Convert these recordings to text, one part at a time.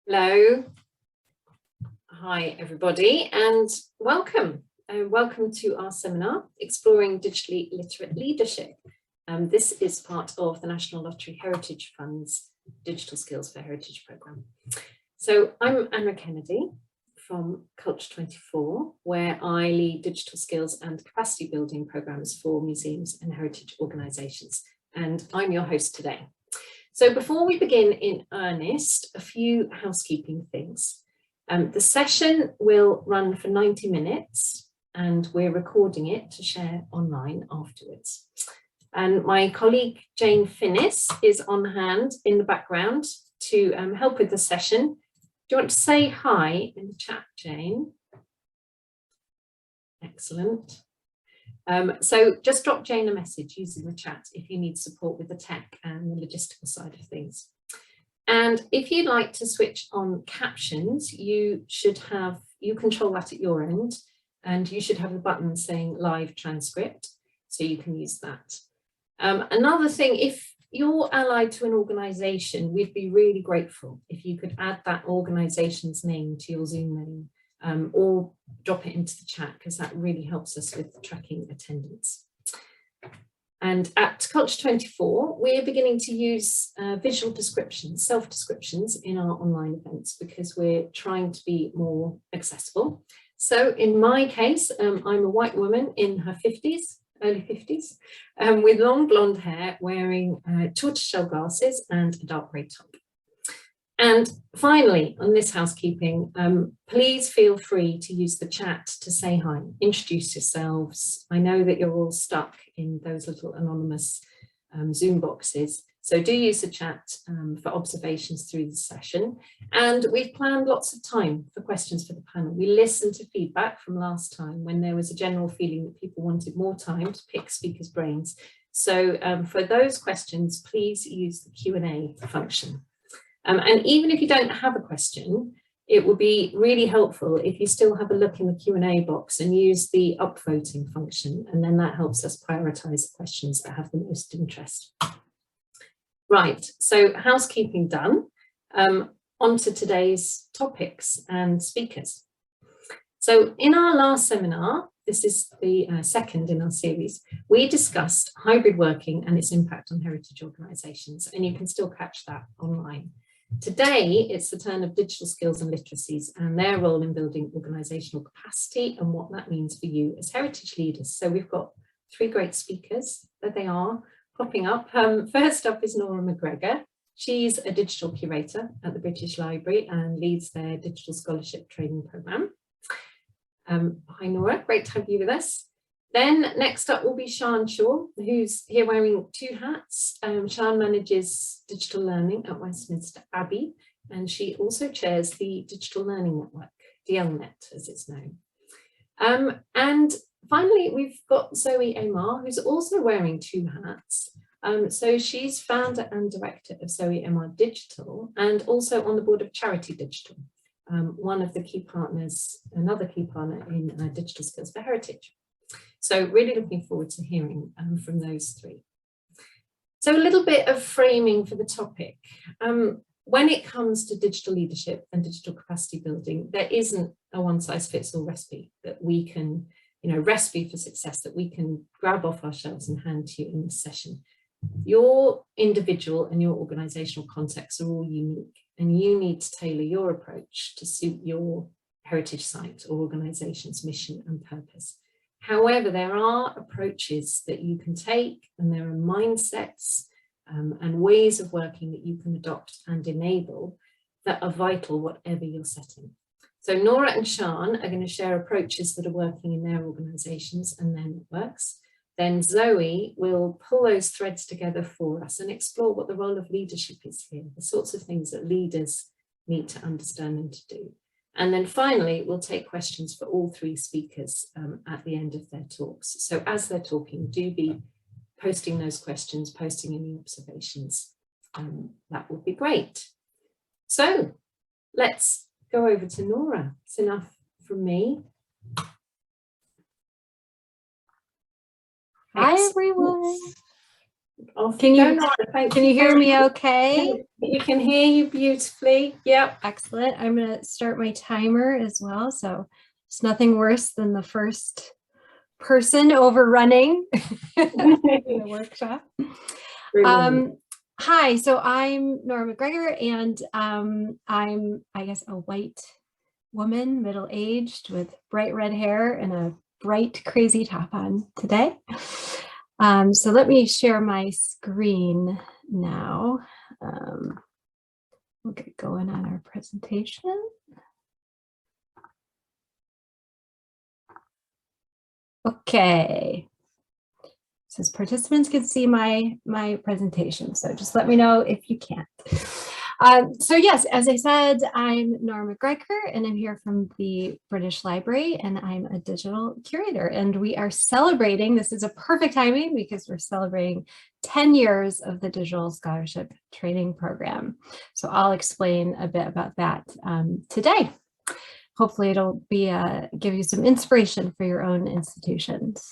Hello. Hi, everybody, and welcome. Welcome to our seminar, Exploring Digitally Literate Leadership. This is part of the National Lottery Heritage Fund's Digital Skills for Heritage programme. So I'm Anra Kenedy from Culture 24, where I lead digital skills and capacity building programmes for museums and heritage organisations, and I'm your host today. So before we begin in earnest, a few housekeeping things. The session will run for 90 minutes and we're recording it to share online afterwards. And my colleague Jane Finnis is on hand in the background to help with the session. Do you want to say hi in the chat, Jane? Excellent. So just drop Jane a message using the chat if you need support with the tech and the logistical side of things. And if you'd like to switch on captions, you control that at your end, and you should have a button saying live transcript, so you can use that. Another thing, if you're allied to an organisation, we'd be really grateful if you could add that organisation's name to your Zoom name. Or drop it into the chat, because that really helps us with tracking attendance. And at Culture 24, we're beginning to use visual descriptions, self-descriptions in our online events, because we're trying to be more accessible. So in my case, I'm a white woman in her 50s, early 50s, with long blonde hair, wearing tortoiseshell glasses and a dark grey top. And finally, on this housekeeping, please feel free to use the chat to say hi, introduce yourselves. I know that you're all stuck in those little anonymous Zoom boxes, so do use the chat for observations through the session. And we've planned lots of time for questions for the panel. We listened to feedback from last time when there was a general feeling that people wanted more time to pick speakers' brains. So for those questions, please use the Q&A function. And even if you don't have a question, it would be really helpful if you still have a look in the Q&A box and use the upvoting function, and then that helps us prioritise the questions that have the most interest. Right, so housekeeping done. On to today's topics and speakers. So in our last seminar, this is the second in our series, we discussed hybrid working and its impact on heritage organisations, and you can still catch that online. Today, it's the turn of digital skills and literacies and their role in building organisational capacity and what that means for you as heritage leaders. So we've got three great speakers, there they are, popping up. First up is Nora McGregor. She's a digital curator at the British Library and leads their digital scholarship training programme. Hi Nora, great to have you with us. Then next up will be Sian, who's here wearing two hats. Sian manages digital learning at Westminster Abbey, and she also chairs the Digital Learning Network, DLNet as it's known. And finally, we've got Zoe Amar, who's also wearing two hats. So she's founder and director of Zoe Amar Digital, and also on the board of Charity Digital, one of the key partners, another key partner in Digital Skills for Heritage. So really looking forward to hearing from those three. So a little bit of framing for the topic. When it comes to digital leadership and digital capacity building, there isn't a one-size-fits-all recipe that we can, recipe for success that we can grab off our shelves and hand to you in this session. Your individual and your organisational contexts are all unique, and you need to tailor your approach to suit your heritage site or organisation's mission and purpose. However, there are approaches that you can take, and there are mindsets and ways of working that you can adopt and enable that are vital whatever your setting. So Nora and Sian are going to share approaches that are working in their organisations and their networks. Then Zoe will pull those threads together for us and explore what the role of leadership is here, the sorts of things that leaders need to understand and to do. And then finally, we'll take questions for all three speakers at the end of their talks. So as they're talking, do be posting those questions, posting any observations. That would be great. So let's go over to Nora. It's enough from me. Hi, everyone. Can you hear me okay? You can hear you beautifully. Yep. Excellent. I'm going to start my timer as well. So it's nothing worse than the first person overrunning the workshop. Hi, so I'm Nora McGregor, and I'm, I guess, a white woman, middle-aged, with bright red hair and a bright, crazy top on today. So let me share my screen now. We'll get going on our presentation. Okay. Says participants can see my presentation, so just let me know if you can't. So yes, as I said, I'm Nora McGregor, and I'm here from the British Library, and I'm a digital curator. And we are celebrating, this is a perfect timing because we're celebrating 10 years of the Digital Scholarship Training Program. So I'll explain a bit about that today. Hopefully it'll be give you some inspiration for your own institutions.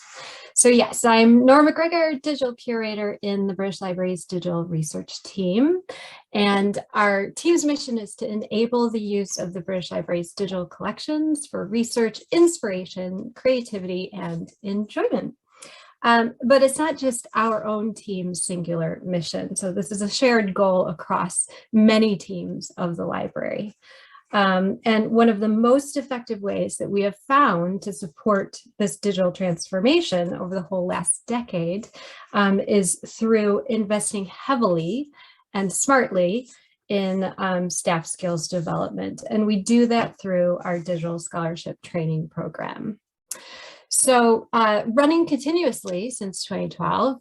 So yes, I'm Nora McGregor, digital curator in the British Library's digital research team. And our team's mission is to enable the use of the British Library's digital collections for research, inspiration, creativity, and enjoyment. But it's not just our own team's singular mission. So this is a shared goal across many teams of the library. And one of the most effective ways that we have found to support this digital transformation over the whole last decade is through investing heavily and smartly in staff skills development. And we do that through our digital scholarship training program. So running continuously since 2012,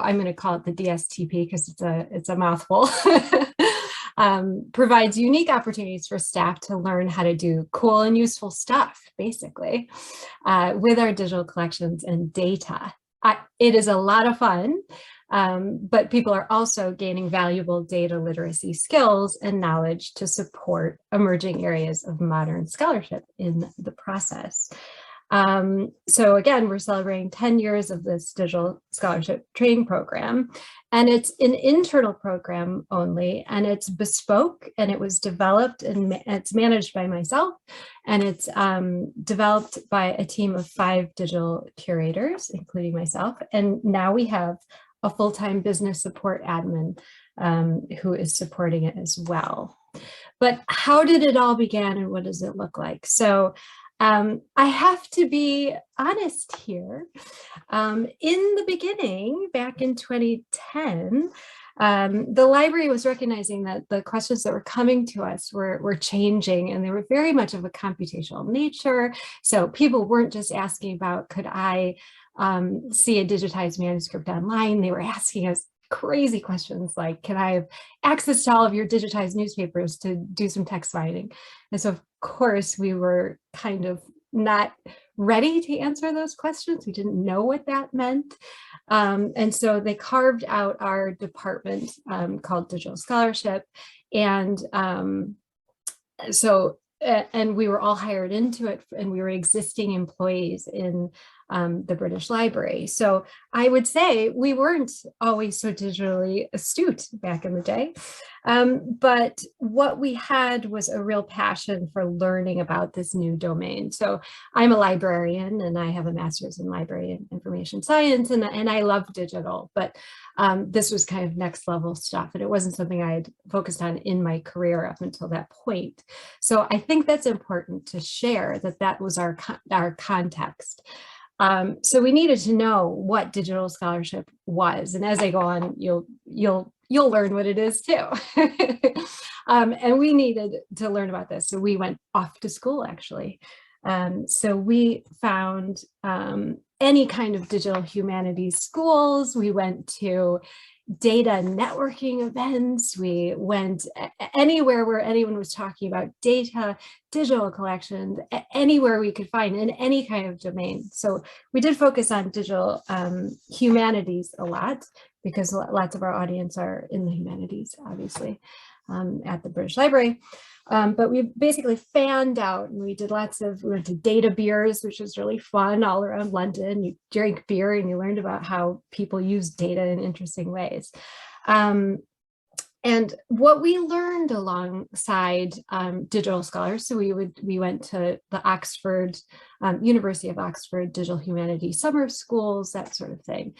I'm going to call it the DSTP because it's a mouthful. Provides unique opportunities for staff to learn how to do cool and useful stuff, basically, with our digital collections and data. It is a lot of fun, but people are also gaining valuable data literacy skills and knowledge to support emerging areas of modern scholarship in the process. So again, we're celebrating 10 years of this digital scholarship training program, and it's an internal program only, and it's bespoke, and it was developed and it's managed by myself, and it's developed by a team of 5 digital curators, including myself. And now we have a full-time business support admin who is supporting it as well. But how did it all begin, and what does it look like? So I have to be honest here. In the beginning, back in 2010, the library was recognizing that the questions that were coming to us were changing, and they were very much of a computational nature. So people weren't just asking about, could I see a digitized manuscript online? They were asking us crazy questions like, can I have access to all of your digitized newspapers to do some text mining? And so of course we were kind of not ready to answer those questions. We didn't know what that meant. And so they carved out our department called Digital Scholarship. And and we were all hired into it, and we were existing employees in the British Library. So I would say we weren't always so digitally astute back in the day. But what we had was a real passion for learning about this new domain. So I'm a librarian, and I have a master's in library and information science, and I love digital, but this was kind of next level stuff, and it wasn't something I had focused on in my career up until that point. So I think that's important to share, that was our context. So we needed to know what digital scholarship was, and as I go on, you'll learn what it is too. And we needed to learn about this, so we went off to school actually. So we found any kind of digital humanities schools. We went to data networking events. We went anywhere where anyone was talking about data, digital collections, anywhere we could find in any kind of domain. So we did focus on digital humanities a lot, because lots of our audience are in the humanities, obviously, at the British Library. But we basically fanned out, and we went to data beers, which was really fun, all around London. You drank beer and you learned about how people use data in interesting ways. And what we learned alongside digital scholars, so we went to the Oxford, University of Oxford Digital Humanities summer schools, that sort of thing.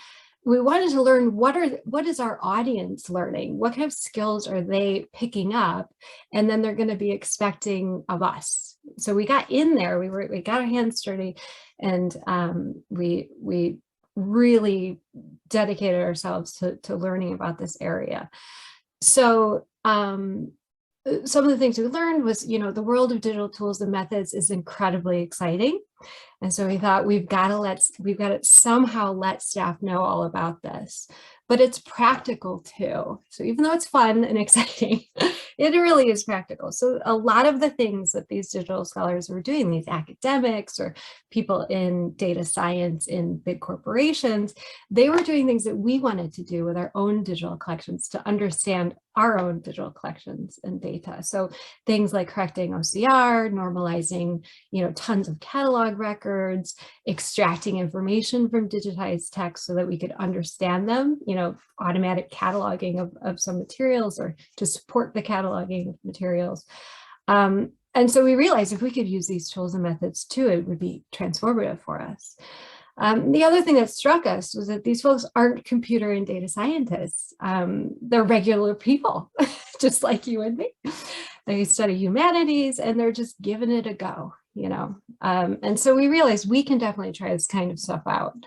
We wanted to learn what is our audience learning? What kind of skills are they picking up? And then they're going to be expecting of us. So we got in there, we got our hands dirty, and we really dedicated ourselves to learning about this area. So some of the things we learned was, the world of digital tools and methods is incredibly exciting. And so we thought we've got to somehow let staff know all about this, but it's practical too. So even though it's fun and exciting, it really is practical. So a lot of the things that these digital scholars were doing, these academics or people in data science in big corporations, they were doing things that we wanted to do with our own digital collections to understand our own digital collections and data. So things like correcting OCR, normalizing, tons of catalog records, extracting information from digitized text so that we could understand them, automatic cataloging of some materials or to support the cataloging of materials. And so we realized if we could use these tools and methods too, it would be transformative for us. The other thing that struck us was that these folks aren't computer and data scientists. They're regular people, just like you and me. They study humanities and they're just giving it a go, And so we realized we can definitely try this kind of stuff out.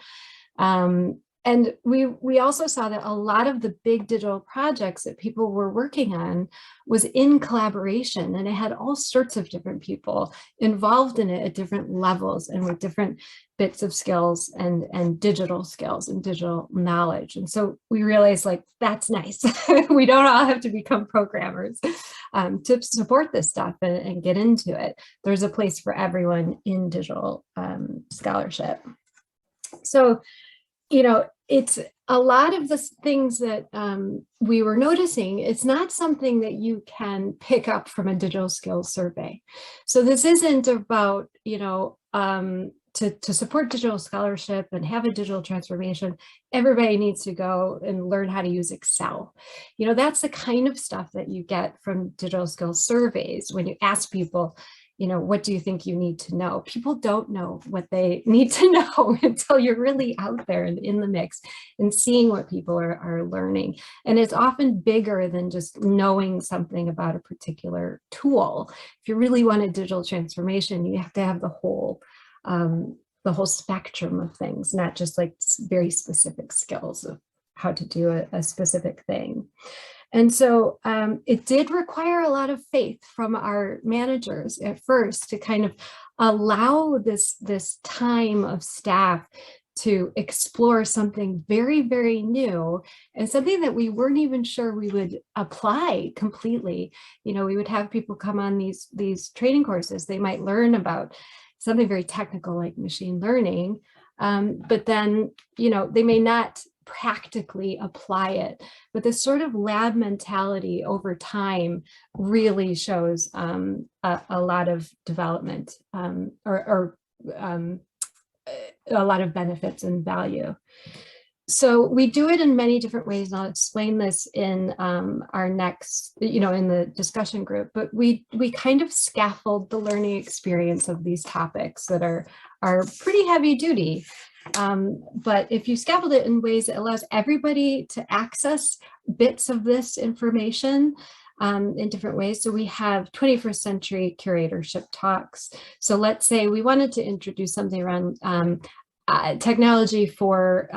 And we also saw that a lot of the big digital projects that people were working on was in collaboration, and it had all sorts of different people involved in it at different levels and with different bits of skills and digital skills and digital knowledge. And so we realized, like, that's nice. We don't all have to become programmers to support this stuff and get into it. There's a place for everyone in digital scholarship. So, it's a lot of the things that we were noticing. It's not something that you can pick up from a digital skills survey. So this isn't about, to support digital scholarship and have a digital transformation, everybody needs to go and learn how to use Excel. That's the kind of stuff that you get from digital skills surveys when you ask people, what do you think you need to know? People don't know what they need to know until you're really out there and in the mix and seeing what people are learning. And it's often bigger than just knowing something about a particular tool. If you really want a digital transformation, you have to have the whole spectrum of things, not just like very specific skills of how to do a specific thing. And so it did require a lot of faith from our managers at first to kind of allow this time of staff to explore something very, very new and something that we weren't even sure we would apply completely. We would have people come on these training courses. They might learn about something very technical like machine learning, but then, they may not practically apply it. But this sort of lab mentality over time really shows a lot of development or a lot of benefits and value. So we do it in many different ways, and I'll explain this in our next, in the discussion group, but we kind of scaffold the learning experience of these topics that are pretty heavy duty. But if you scaffold it in ways that allows everybody to access bits of this information in different ways. So we have 21st century curatorship talks. So let's say we wanted to introduce something around technology for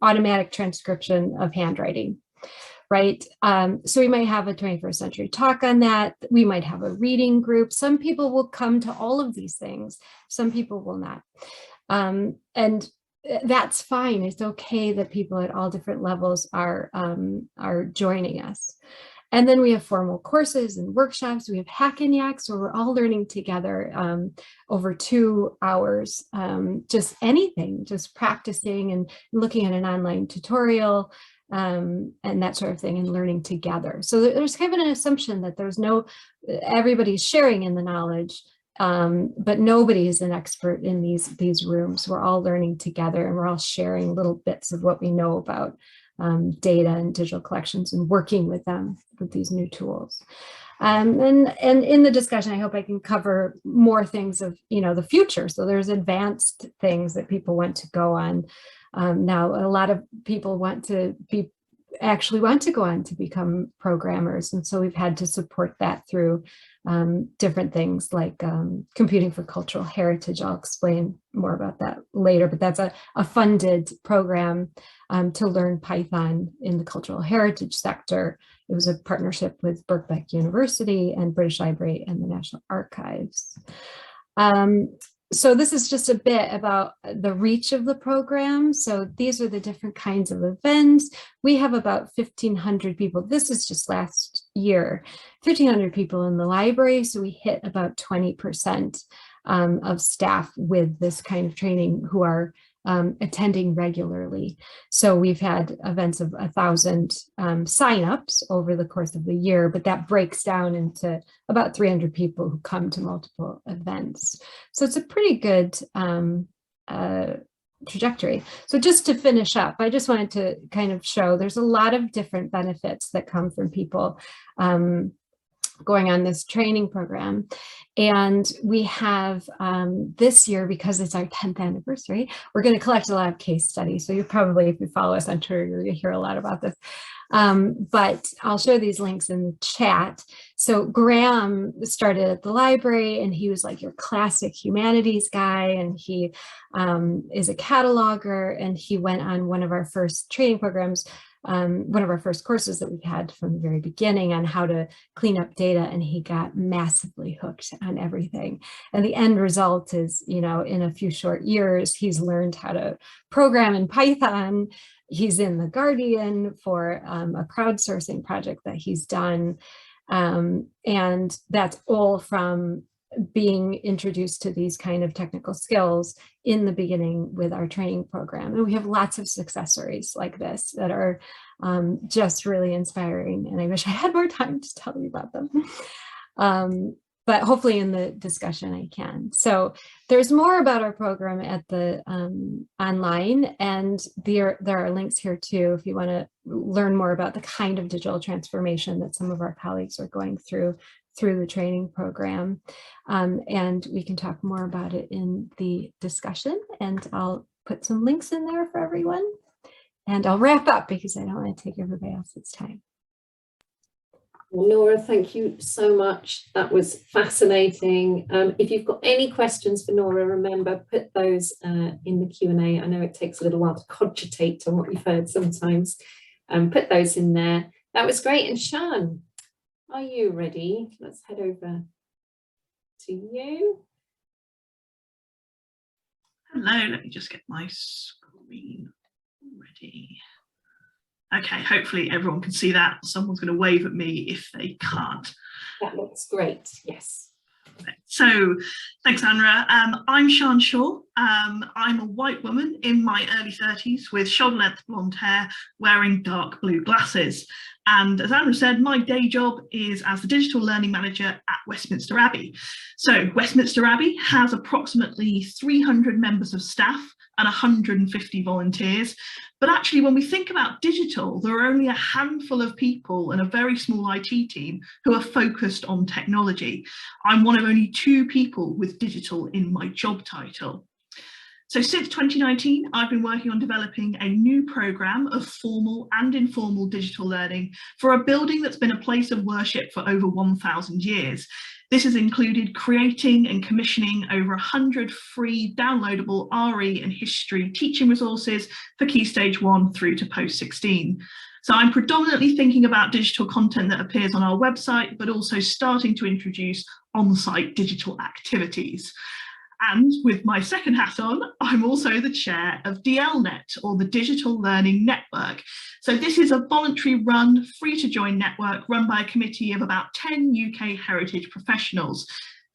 automatic transcription of handwriting, right? So we might have a 21st century talk on that. We might have a reading group. Some people will come to all of these things. Some people will not. And that's fine. It's okay that people at all different levels are joining us. And then we have formal courses and workshops. We have Hack and Yaks where we're all learning together over 2 hours, just anything, just practicing and looking at an online tutorial and that sort of thing and learning together. So there's kind of an assumption that everybody's sharing in the knowledge, but nobody is an expert in these rooms. We're all learning together and we're all sharing little bits of what we know about data and digital collections and working with them with these new tools. And in the discussion, I hope I can cover more things of, the future. So there's advanced things that people want to go on. Now, a lot of people actually want to go on to become programmers. And so we've had to support that through different things like Computing for Cultural Heritage. I'll explain more about that later, but that's a funded program to learn Python in the cultural heritage sector. It was a partnership with Birkbeck University and British Library and the National Archives. So this is just a bit about the reach of the program. So these are the different kinds of events. We have about 1,500 people. This is just last year, 1,500 people in the library. So we hit about 20% of staff with this kind of training who are attending regularly. So we've had events of 1,000 signups over the course of the year, but that breaks down into about 300 people who come to multiple events. So it's a pretty good trajectory. So just to finish up, I just wanted to kind of show there's a lot of different benefits that come from people going on this training program. And we have this year, because it's our 10th anniversary, we're going to collect a lot of case studies. So you probably, if you follow us on Twitter, you're going to hear a lot about this. But I'll share these links in the chat. So Graham started at the library and he was like your classic humanities guy. And he is a cataloger, and he went on one of our first training programs, one of our first courses that we've had from the very beginning on how to clean up data, and he got massively hooked on everything. And the end result is, in a few short years, he's learned how to program in Python. He's in The Guardian for a crowdsourcing project that he's done. And that's all from being introduced to these kind of technical skills in the beginning with our training program. And we have lots of success stories like this that are just really inspiring. And I wish I had more time to tell you about them. But hopefully in the discussion I can. So there's more about our program at the online, and there are links here too if you want to learn more about the kind of digital transformation that some of our colleagues are going through the training program. And we can talk more about it in the discussion, and I'll put some links in there for everyone. And I'll wrap up because I don't want to take everybody else's time. Well, Nora, thank you so much. That was fascinating. If you've got any questions for Nora, remember, put those in the Q&A. I know it takes a little while to cogitate on what you've heard sometimes. Put those in there. That was great. And Sian, are you ready? Let's head over to you. Hello, let me just get my screen ready. Okay, hopefully everyone can see that. Someone's going to wave at me if they can't. That looks great, yes. So, thanks, Anra. I'm Sian Shaw. I'm a white woman in my early 30s with shoulder-length blonde hair, wearing dark blue glasses. And as Anra said, my day job is as the digital learning manager at Westminster Abbey. So Westminster Abbey has approximately 300 members of staff and 150 volunteers. But actually, when we think about digital, there are only a handful of people and a very small IT team who are focused on technology. I'm one of only 2 people with digital in my job title. So since 2019, I've been working on developing a new programme of formal and informal digital learning for a building that's been a place of worship for over 1,000 years. This has included creating and commissioning over 100 free downloadable RE and history teaching resources for Key Stage 1 through to Post 16. So I'm predominantly thinking about digital content that appears on our website, but also starting to introduce on-site digital activities. And with my second hat on, I'm also the chair of DLNet, or the Digital Learning Network. So this is a voluntary run, free to join network run by a committee of about 10 UK heritage professionals.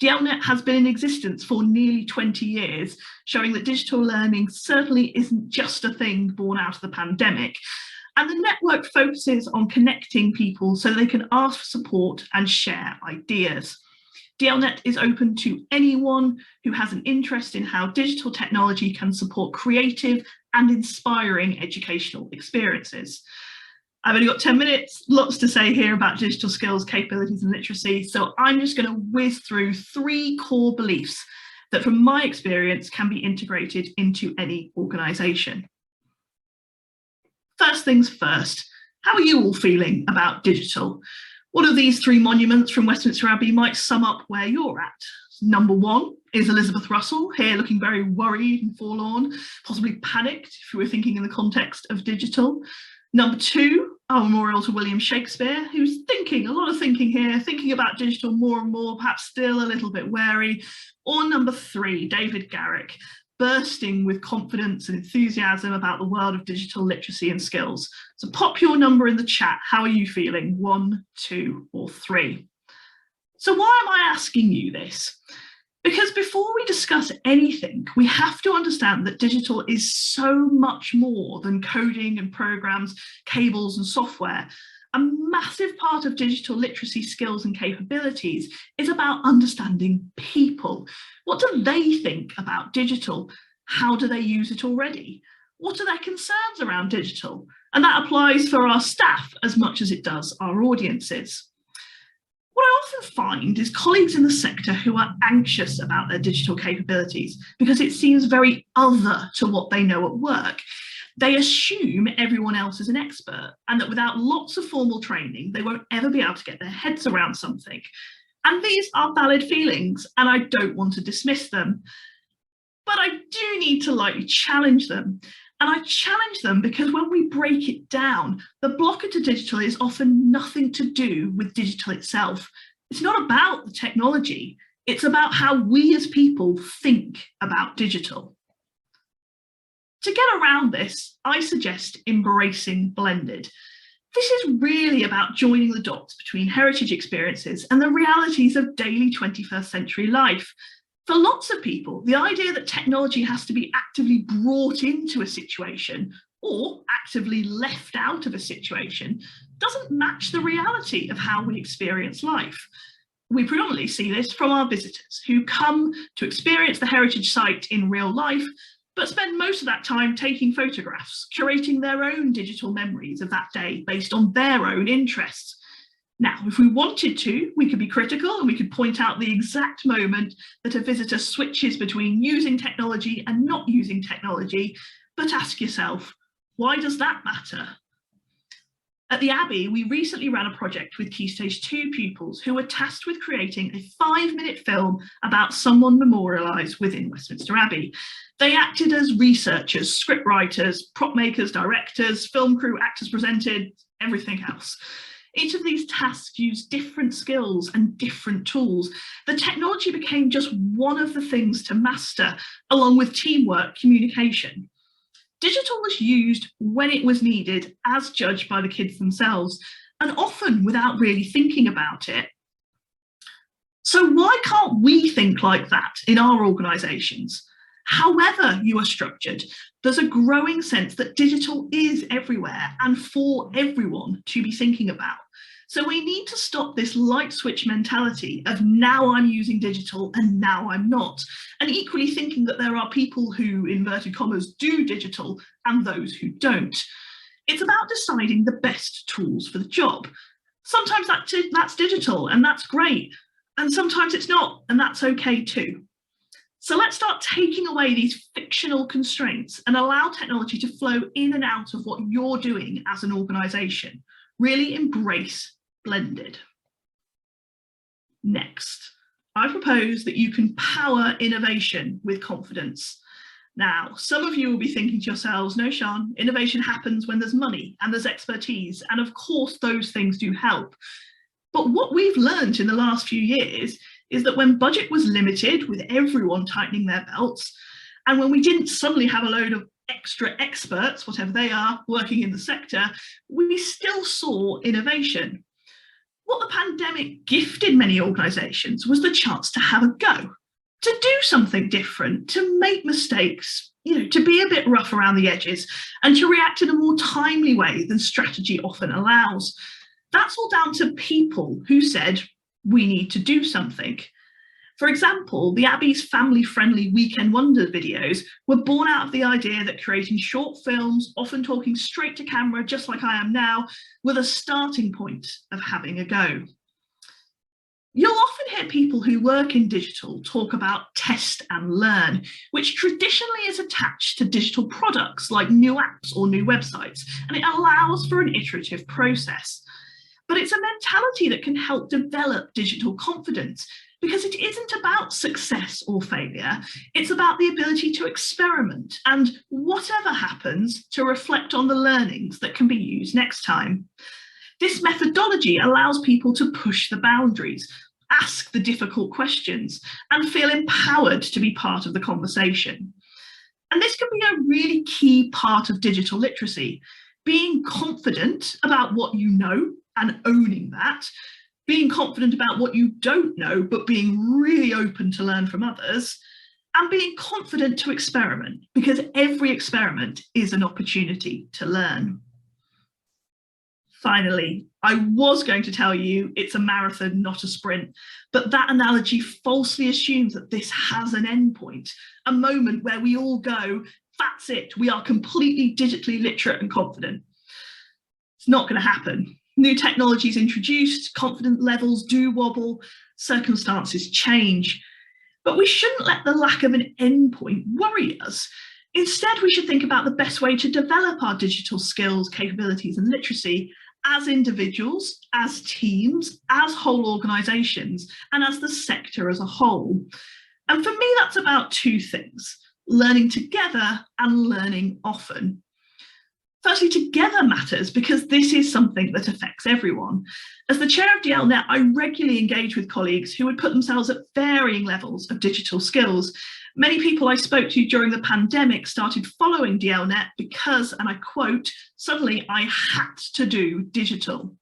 DLNet has been in existence for nearly 20 years, showing that digital learning certainly isn't just a thing born out of the pandemic. And the network focuses on connecting people so they can ask for support and share ideas. DLNet is open to anyone who has an interest in how digital technology can support creative and inspiring educational experiences. I've only got 10 minutes, lots to say here about digital skills, capabilities and literacy, so I'm just going to whiz through 3 core beliefs that from my experience can be integrated into any organisation. First things first, how are you all feeling about digital? What of these 3 monuments from Westminster Abbey might sum up where you're at? Number 1 is Elizabeth Russell, here looking very worried and forlorn, possibly panicked if you were thinking in the context of digital. Number 2, our memorial to William Shakespeare, who's thinking, a lot of thinking here, thinking about digital more and more, perhaps still a little bit wary. Or number 3, David Garrick, bursting with confidence and enthusiasm about the world of digital literacy and skills. So pop your number in the chat. How are you feeling? 1, 2, or 3? So why am I asking you this? Because before we discuss anything, we have to understand that digital is so much more than coding and programs, cables and software. A massive part of digital literacy skills and capabilities is about understanding people. What do they think about digital? How do they use it already? What are their concerns around digital? And that applies for our staff as much as it does our audiences. What I often find is colleagues in the sector who are anxious about their digital capabilities because it seems very other to what they know at work. They assume everyone else is an expert and that without lots of formal training, they won't ever be able to get their heads around something. And these are valid feelings and I don't want to dismiss them. But I do need to lightly challenge them. And I challenge them because when we break it down, the blocker to digital is often nothing to do with digital itself. It's not about the technology. It's about how we as people think about digital. To get around this, I suggest embracing blended. This is really about joining the dots between heritage experiences and the realities of daily 21st century life. For lots of people, the idea that technology has to be actively brought into a situation or actively left out of a situation doesn't match the reality of how we experience life. We predominantly see this from our visitors who come to experience the heritage site in real life, but spend most of that time taking photographs, curating their own digital memories of that day based on their own interests. Now, if we wanted to, we could be critical and we could point out the exact moment that a visitor switches between using technology and not using technology, but ask yourself, why does that matter? At the Abbey, we recently ran a project with Key Stage 2 pupils who were tasked with creating a 5-minute film about someone memorialised within Westminster Abbey. They acted as researchers, script writers, prop makers, directors, film crew, actors presented, everything else. Each of these tasks used different skills and different tools. The technology became just one of the things to master, along with teamwork, communication. Digital was used when it was needed, as judged by the kids themselves, and often without really thinking about it. So why can't we think like that in our organisations? However you are structured, there's a growing sense that digital is everywhere and for everyone to be thinking about. So we need to stop this light switch mentality of now I'm using digital and now I'm not, and equally thinking that there are people who, inverted commas, do digital and those who don't. It's about deciding the best tools for the job. Sometimes that's digital and that's great, and sometimes it's not, and that's okay too. So let's start taking away these fictional constraints and allow technology to flow in and out of what you're doing as an organisation. Really embrace blended. Next, I propose that you can power innovation with confidence. Now, some of you will be thinking to yourselves, no, Sian, innovation happens when there's money and there's expertise, and of course those things do help. But what we've learned in the last few years is that when budget was limited, with everyone tightening their belts, and when we didn't suddenly have a load of extra experts, whatever they are, working in the sector, we still saw innovation. What the pandemic gifted many organisations was the chance to have a go, to do something different, to make mistakes, to be a bit rough around the edges, and to react in a more timely way than strategy often allows. That's all down to people who said, we need to do something. For example, the Abbey's family-friendly Weekend Wonders videos were born out of the idea that creating short films, often talking straight to camera, just like I am now, were the starting point of having a go. You'll often hear people who work in digital talk about test and learn, which traditionally is attached to digital products like new apps or new websites, and it allows for an iterative process. But it's a mentality that can help develop digital confidence, because it isn't about success or failure, it's about the ability to experiment and, whatever happens, to reflect on the learnings that can be used next time. This methodology allows people to push the boundaries, ask the difficult questions, and feel empowered to be part of the conversation. And this can be a really key part of digital literacy, being confident about what you know and owning that, being confident about what you don't know, but being really open to learn from others, and being confident to experiment, because every experiment is an opportunity to learn. Finally, I was going to tell you it's a marathon, not a sprint, but that analogy falsely assumes that this has an endpoint, a moment where we all go, that's it, we are completely digitally literate and confident. It's not going to happen. New technologies introduced, confidence levels do wobble, circumstances change. But we shouldn't let the lack of an endpoint worry us. Instead, we should think about the best way to develop our digital skills, capabilities, and literacy as individuals, as teams, as whole organisations, and as the sector as a whole. And for me, that's about two things: learning together and learning often. Firstly, together matters because this is something that affects everyone. As the chair of DLNet, I regularly engage with colleagues who would put themselves at varying levels of digital skills. Many people I spoke to during the pandemic started following DLNet because, and I quote, "suddenly I had to do digital."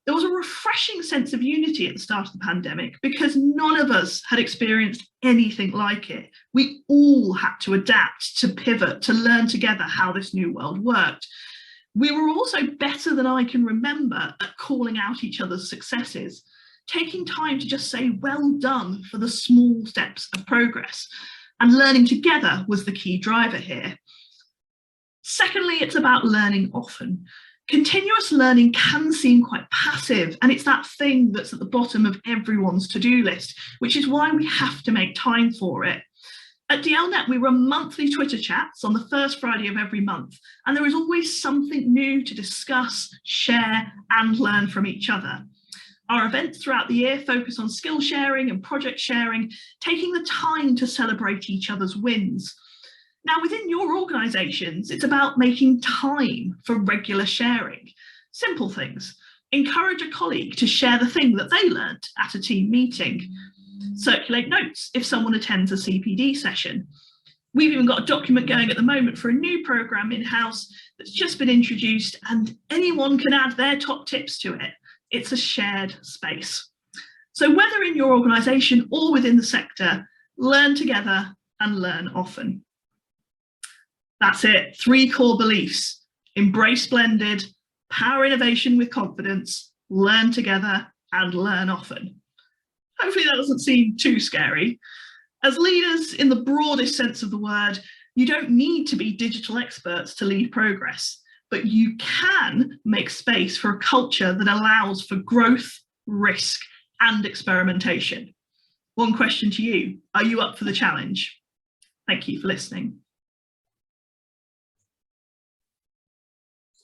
There was a refreshing sense of unity at the start of the pandemic because none of us had experienced anything like it. We all had to adapt, to pivot, to learn together how this new world worked. We were also better than I can remember at calling out each other's successes, taking time to just say well done for the small steps of progress. And learning together was the key driver here. Secondly, it's about learning often. Continuous learning can seem quite passive, and it's that thing that's at the bottom of everyone's to-do list, which is why we have to make time for it. At DLNet, we run monthly Twitter chats on the first Friday of every month, and there is always something new to discuss, share, and learn from each other. Our events throughout the year focus on skill sharing and project sharing, taking the time to celebrate each other's wins. Now, within your organisations, it's about making time for regular sharing. Simple things. Encourage a colleague to share the thing that they learnt at a team meeting. Circulate notes if someone attends a CPD session. We've even got a document going at the moment for a new programme in-house that's just been introduced, and anyone can add their top tips to it. It's a shared space. So whether in your organisation or within the sector, learn together and learn often. That's it, 3 core beliefs: embrace blended, power innovation with confidence, learn together and learn often. Hopefully that doesn't seem too scary. As leaders, in the broadest sense of the word, you don't need to be digital experts to lead progress, but you can make space for a culture that allows for growth, risk, and experimentation. One question to you: are you up for the challenge? Thank you for listening.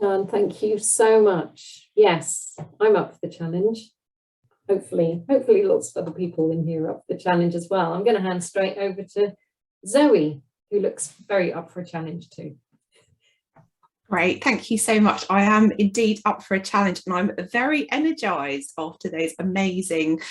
Sian, thank you so much. Yes, I'm up for the challenge. Hopefully lots of other people in here are up for the challenge as well. I'm going to hand straight over to Zoe, who looks very up for a challenge too. Great, thank you so much. I am indeed up for a challenge, and I'm very energised after those amazing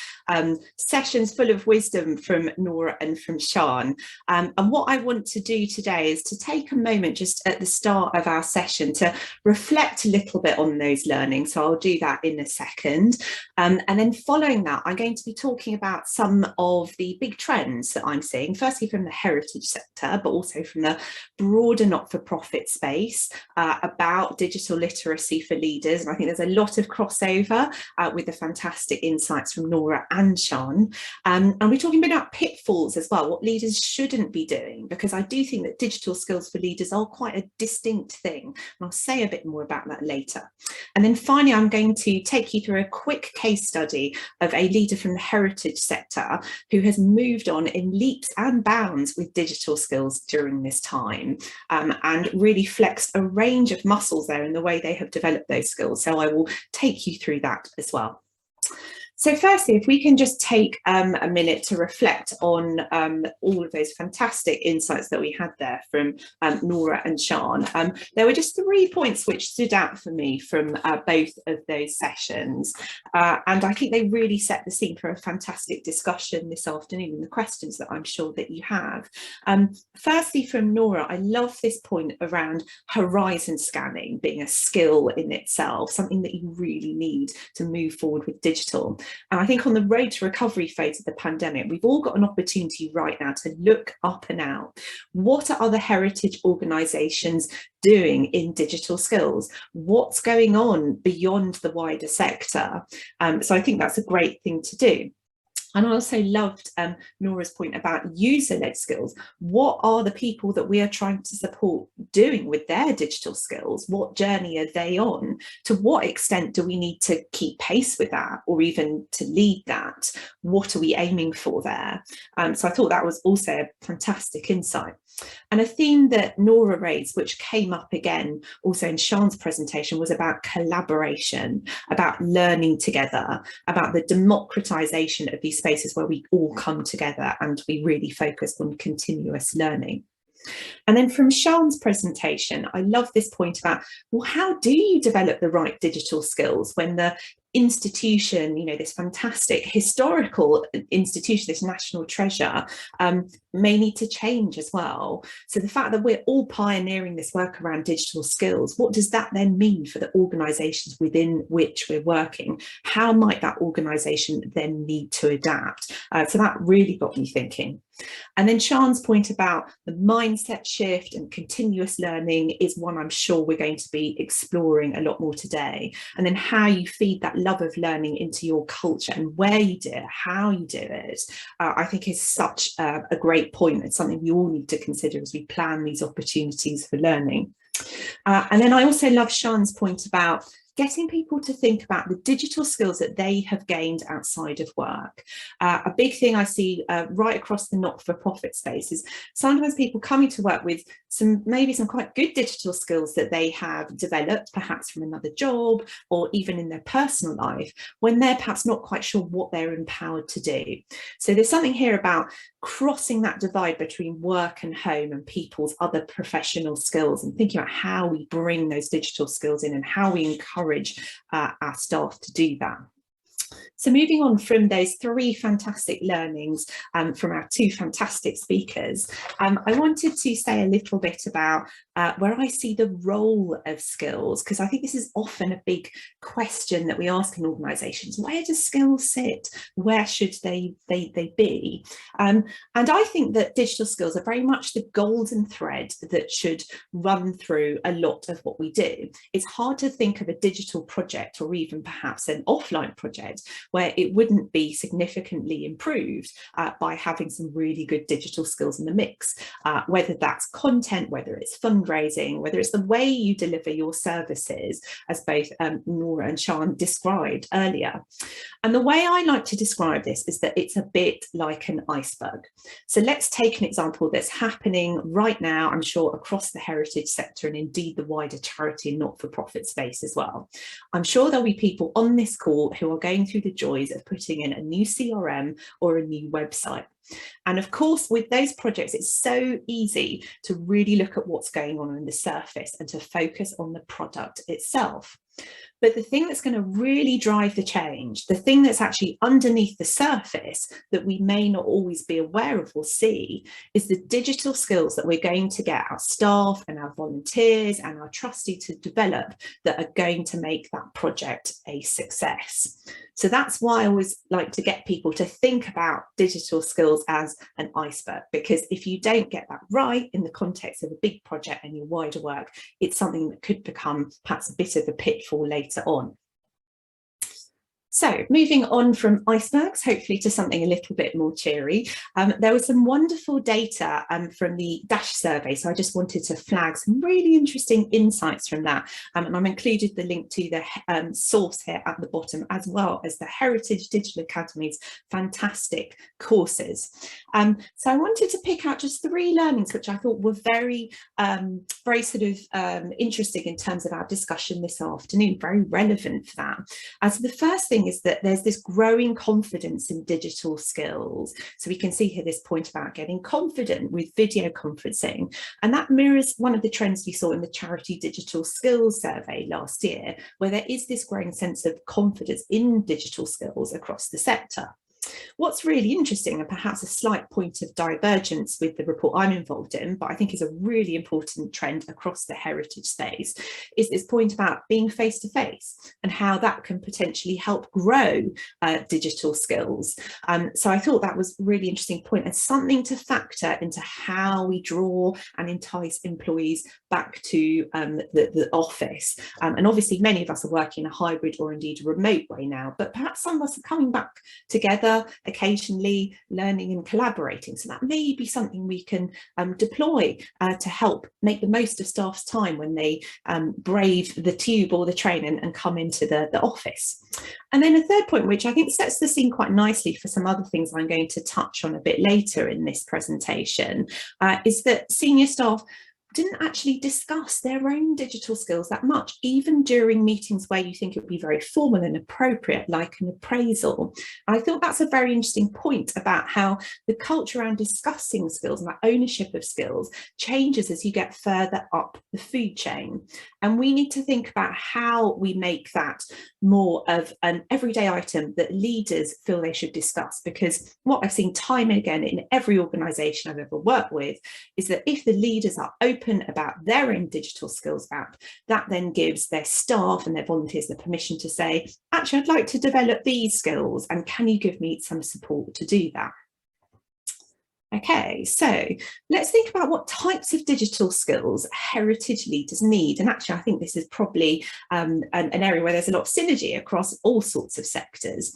sessions full of wisdom from Nora and from Sian. And what I want to do today is to take a moment just at the start of our session to reflect a little bit on those learnings. So I'll do that in a second. And then following that, I'm going to be talking about some of the big trends that I'm seeing, firstly from the heritage sector, but also from the broader not-for-profit space. about digital literacy for leaders, and I think there's a lot of crossover with the fantastic insights from Nora and Sian. And we're talking about pitfalls as well, what leaders shouldn't be doing, because I do think that digital skills for leaders are quite a distinct thing, and I'll say a bit more about that later. And then finally, I'm going to take you through a quick case study of a leader from the heritage sector who has moved on in leaps and bounds with digital skills during this time, and really flexed a range of muscles there in the way they have developed those skills. So I will take you through that as well. So firstly, if we can just take a minute to reflect on all of those fantastic insights that we had there from Nora and Sian. There were just 3 points which stood out for me from both of those sessions. And I think they really set the scene for a fantastic discussion this afternoon and the questions that I'm sure that you have. Firstly, from Nora, I love this point around horizon scanning being a skill in itself, something that you really need to move forward with digital. And I think on the road to recovery phase of the pandemic, we've all got an opportunity right now to look up and out. What are other heritage organisations doing in digital skills? What's going on beyond the wider sector? So I think that's a great thing to do. And I also loved Nora's point about user-led skills. What are the people that we are trying to support doing with their digital skills? What journey are they on? To what extent do we need to keep pace with that, or even to lead that? What are we aiming for there? So I thought that was also a fantastic insight. And a theme that Nora raised, which came up again also in Sian's presentation, was about collaboration, about learning together, about the democratization of these spaces where we all come together and we really focus on continuous learning. And then from Sian's presentation, I love this point about, well, how do you develop the right digital skills when the institution, you know, this fantastic historical institution, this national treasure, may need to change as well. So the fact that we're all pioneering this work around digital skills, what does that then mean for the organisations within which we're working? How might that organisation then need to adapt? So that really got me thinking. And then Sian's point about the mindset shift and continuous learning is one I'm sure we're going to be exploring a lot more today. And then how you feed that love of learning into your culture and where you do it, how you do it, I think is such a great point. It's something we all need to consider as we plan these opportunities for learning. And then I also love Sian's point about getting people to think about the digital skills that they have gained outside of work. A big thing I see right across the not-for-profit space is sometimes people coming to work with maybe some quite good digital skills that they have developed, perhaps from another job or even in their personal life, when they're perhaps not quite sure what they're empowered to do. So there's something here about crossing that divide between work and home and people's other professional skills, and thinking about how we bring those digital skills in and how we encourage our staff to do that. So moving on from those 3 fantastic learnings from our 2 fantastic speakers, I wanted to say a little bit about where I see the role of skills, because I think this is often a big question that we ask in organisations. Where do skills sit? Where should they be? And I think that digital skills are very much the golden thread that should run through a lot of what we do. It's hard to think of a digital project or even perhaps an offline project where it wouldn't be significantly improved by having some really good digital skills in the mix, whether that's content, whether it's fundraising, whether it's the way you deliver your services, as both Nora and Sian described earlier. And the way I like to describe this is that it's a bit like an iceberg. So let's take an example that's happening right now, I'm sure, across the heritage sector and indeed the wider charity and not-for-profit space as well. I'm sure there'll be people on this call who are going through the joys of putting in a new CRM or a new website. And of course, with those projects, it's so easy to really look at what's going on the surface and to focus on the product itself. But the thing that's going to really drive the change, the thing that's actually underneath the surface that we may not always be aware of or see, is the digital skills that we're going to get our staff and our volunteers and our trustee to develop that are going to make that project a success. So that's why I always like to get people to think about digital skills as an iceberg, because if you don't get that right in the context of a big project and your wider work, it's something that could become perhaps a bit of a pitfall later on. So moving on from icebergs, hopefully to something a little bit more cheery, there was some wonderful data from the DASH survey. So I just wanted to flag some really interesting insights from that. And I've included the link to the source here at the bottom, as well as the Heritage Digital Academy's fantastic courses. So I wanted to pick out just 3 learnings, which I thought were very sort of interesting in terms of our discussion this afternoon, very relevant for that. So the first thing is that there's this growing confidence in digital skills. So we can see here this point about getting confident with video conferencing, and that mirrors one of the trends we saw in the Charity Digital Skills Survey last year, where there is this growing sense of confidence in digital skills across the sector. What's really interesting, and perhaps a slight point of divergence with the report I'm involved in, but I think is a really important trend across the heritage space, is this point about being face-to-face and how that can potentially help grow digital skills. So I thought that was a really interesting point, and something to factor into how we draw and entice employees back to the office. And obviously many of us are working in a hybrid or indeed a remote way now, but perhaps some of us are coming back together occasionally, learning and collaborating. So that may be something we can deploy to help make the most of staff's time when they brave the tube or the train and come into the office. And then a third point, which I think sets the scene quite nicely for some other things I'm going to touch on a bit later in this presentation, is that senior staff didn't actually discuss their own digital skills that much, even during meetings where you think it would be very formal and appropriate, like an appraisal. And I thought that's a very interesting point about how the culture around discussing skills and that ownership of skills changes as you get further up the food chain. And we need to think about how we make that more of an everyday item that leaders feel they should discuss, because what I've seen time and again in every organisation I've ever worked with is that if the leaders are open about their own digital skills gap, that then gives their staff and their volunteers the permission to say, actually, I'd like to develop these skills, and can you give me some support to do that? Okay, so let's think about what types of digital skills heritage leaders need. And actually, I think this is probably an area where there's a lot of synergy across all sorts of sectors.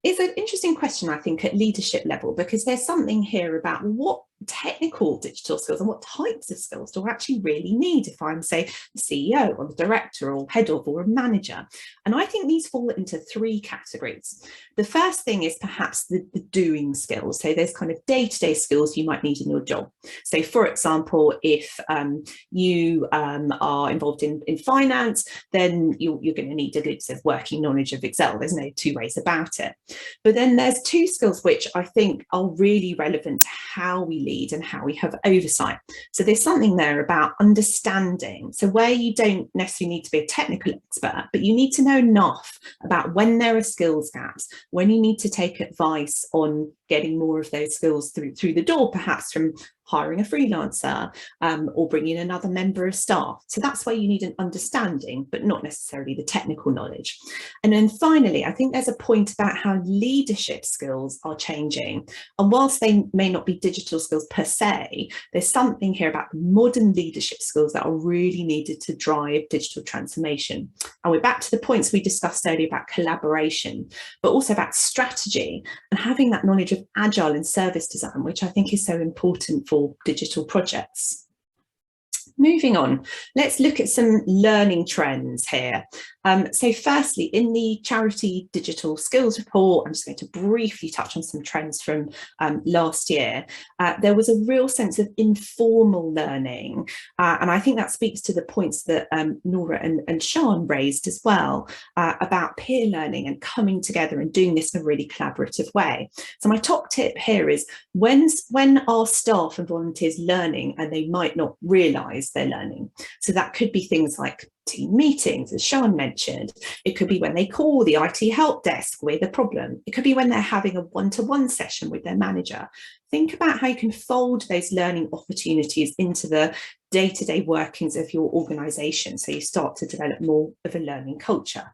It's an interesting question, I think, at leadership level, because there's something here about what technical digital skills and what types of skills do I actually really need if I'm, say, the CEO or the director or head of or a manager. And I think these fall into 3 categories. The first thing is perhaps the doing skills. So there's kind of day-to-day skills you might need in your job. So for example, if you are involved in finance, then you're going to need a good sort of working knowledge of Excel. There's no 2 ways about it. But then there's 2 skills which I think are really relevant to how we lead and how we have oversight. So there's something there about understanding. So where you don't necessarily need to be a technical expert, but you need to know enough about when there are skills gaps, when you need to take advice on getting more of those skills through the door, perhaps from hiring a freelancer or bringing in another member of staff. So that's where you need an understanding, but not necessarily the technical knowledge. And then finally, I think there's a point about how leadership skills are changing. And whilst they may not be digital skills per se, there's something here about modern leadership skills that are really needed to drive digital transformation. And we're back to the points we discussed earlier about collaboration, but also about strategy and having that knowledge of agile and service design, which I think is so important for digital projects. Moving on, let's look at some learning trends here. So firstly, in the Charity Digital Skills Report, I'm just going to briefly touch on some trends from last year. There was a real sense of informal learning, and I think that speaks to the points that Nora and Sian raised as well, about peer learning and coming together and doing this in a really collaborative way. So my top tip here is when are staff and volunteers learning and they might not realise they're learning? So that could be things like team meetings, as Sian mentioned. It could be when they call the IT help desk with a problem. It could be when they're having a one-to-one session with their manager. Think about how you can fold those learning opportunities into the day-to-day workings of your organisation, so you start to develop more of a learning culture.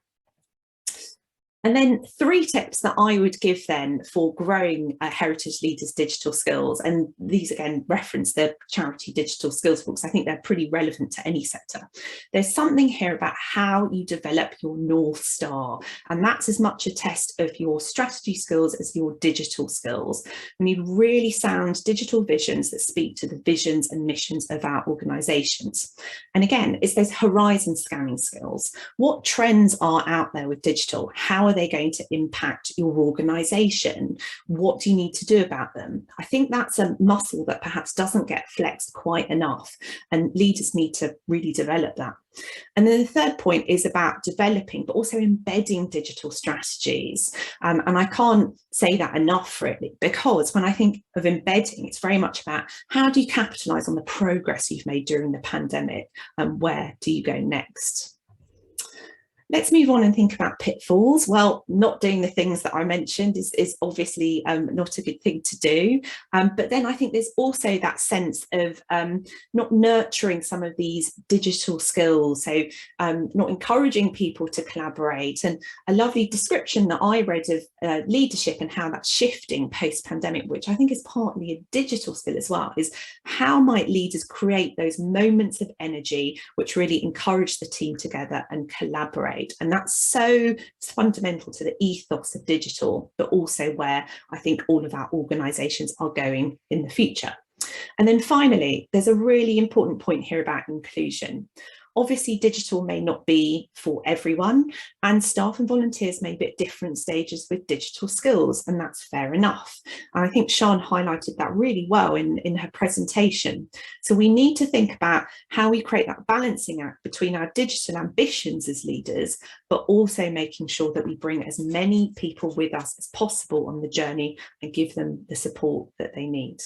And then 3 tips that I would give then for growing heritage leaders' digital skills, and these again reference the charity digital skills books. I think they're pretty relevant to any sector. There's something here about how you develop your North Star, and that's as much a test of your strategy skills as your digital skills. We need really sound digital visions that speak to the visions and missions of our organisations. And again, it's those horizon scanning skills. What trends are out there with digital? How are they going to impact your organisation? What do you need to do about them? I think that's a muscle that perhaps doesn't get flexed quite enough, and leaders need to really develop that. And then the third point is about developing, but also embedding digital strategies. And I can't say that enough, really, because when I think of embedding, it's very much about how do you capitalise on the progress you've made during the pandemic, and where do you go next? Let's move on and think about pitfalls. Well, not doing the things that I mentioned is obviously not a good thing to do. But then I think there's also that sense of not nurturing some of these digital skills. So not encouraging people to collaborate. And a lovely description that I read of leadership and how that's shifting post-pandemic, which I think is partly a digital skill as well, is how might leaders create those moments of energy which really encourage the team together and collaborate. And that's so fundamental to the ethos of digital, but also where I think all of our organisations are going in the future. And then finally, there's a really important point here about inclusion. Obviously, digital may not be for everyone, and staff and volunteers may be at different stages with digital skills, and that's fair enough. And I think Sian highlighted that really well in her presentation. So we need to think about how we create that balancing act between our digital ambitions as leaders, but also making sure that we bring as many people with us as possible on the journey and give them the support that they need.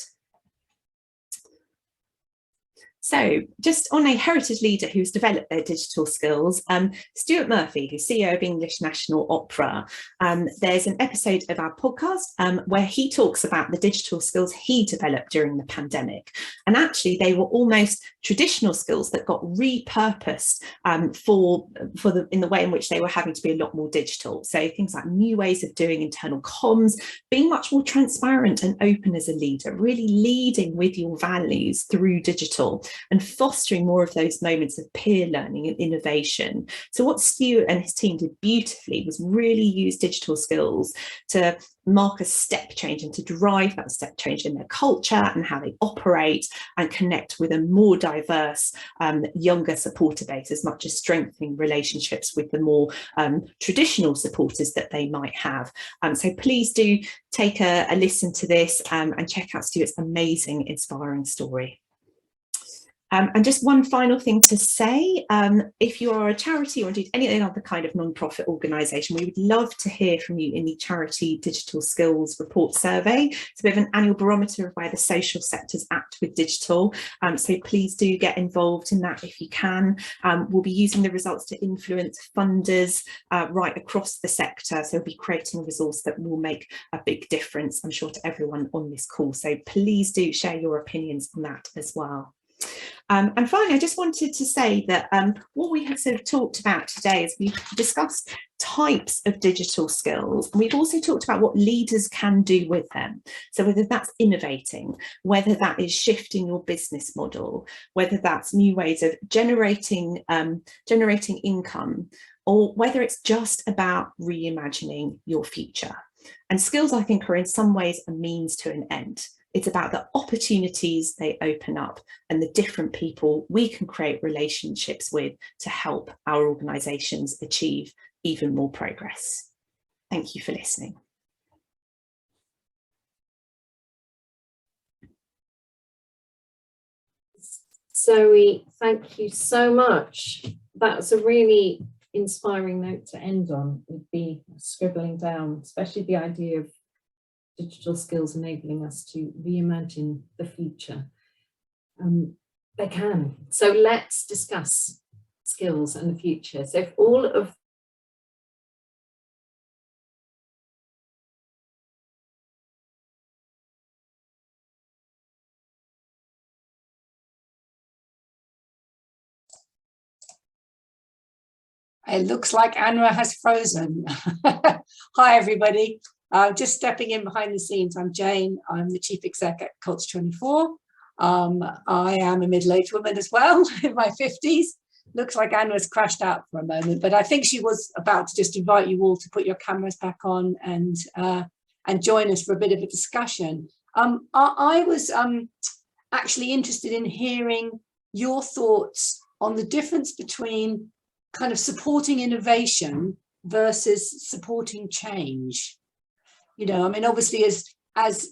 So just on a heritage leader who's developed their digital skills, Stuart Murphy, who's CEO of English National Opera, there's an episode of our podcast where he talks about the digital skills he developed during the pandemic. And actually they were almost traditional skills that got repurposed in the way in which they were having to be a lot more digital. So things like new ways of doing internal comms, being much more transparent and open as a leader, really leading with your values through digital, and fostering more of those moments of peer learning and innovation. So what Stuart and his team did beautifully was really use digital skills to mark a step change and to drive that step change in their culture and how they operate and connect with a more diverse, younger supporter base, as much as strengthening relationships with the more traditional supporters that they might have. So please do take a listen to this and check out Stuart's amazing, inspiring story. And just one final thing to say, if you are a charity or indeed any other kind of non-profit organisation, we would love to hear from you in the Charity Digital Skills Report Survey. It's a bit of an annual barometer of where the social sectors act with digital. So please do get involved in that if you can. We'll be using the results to influence funders right across the sector. So we'll be creating a resource that will make a big difference, I'm sure, to everyone on this call. So please do share your opinions on that as well. And finally, I just wanted to say that what we have sort of talked about today is we've discussed types of digital skills, and we've also talked about what leaders can do with them. So whether that's innovating, whether that is shifting your business model, whether that's new ways of generating income, or whether it's just about reimagining your future. And skills, I think, are in some ways a means to an end. It's about the opportunities they open up and the different people we can create relationships with to help our organisations achieve even more progress. Thank you for listening. Zoe, thank you so much. That's a really inspiring note to end on, would be scribbling down, especially the idea of digital skills enabling us to reimagine the future. They can. So let's discuss skills and the future. So if all of It looks like Anra has frozen. Hi, everybody. Just stepping in behind the scenes. I'm Jane. I'm the Chief Exec at Culture 24. I am a middle-aged woman as well, in my 50s. Looks like Anra's crashed out for a moment, but I think she was about to just invite you all to put your cameras back on and join us for a bit of a discussion. I was actually interested in hearing your thoughts on the difference between kind of supporting innovation versus supporting change. You know, I mean, obviously, as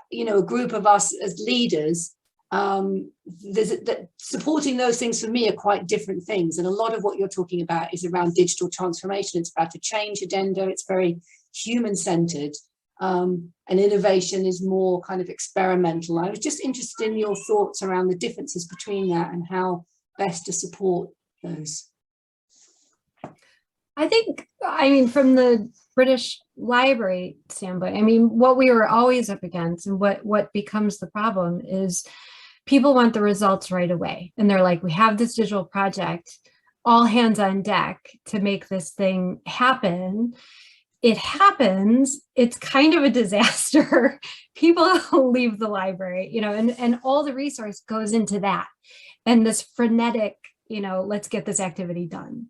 you know, a group of us as leaders, supporting those things for me are quite different things. And a lot of what you're talking about is around digital transformation. It's about a change agenda. It's very human-centered. And innovation is more kind of experimental. I was just interested in your thoughts around the differences between that and how best to support those. I think, I mean, from the British Library standpoint, I mean, what we were always up against and what becomes the problem is people want the results right away. And they're like, we have this digital project, all hands on deck to make this thing happen. It happens, it's kind of a disaster. People leave the library, you know, and all the resource goes into that. And this frenetic, you know, let's get this activity done.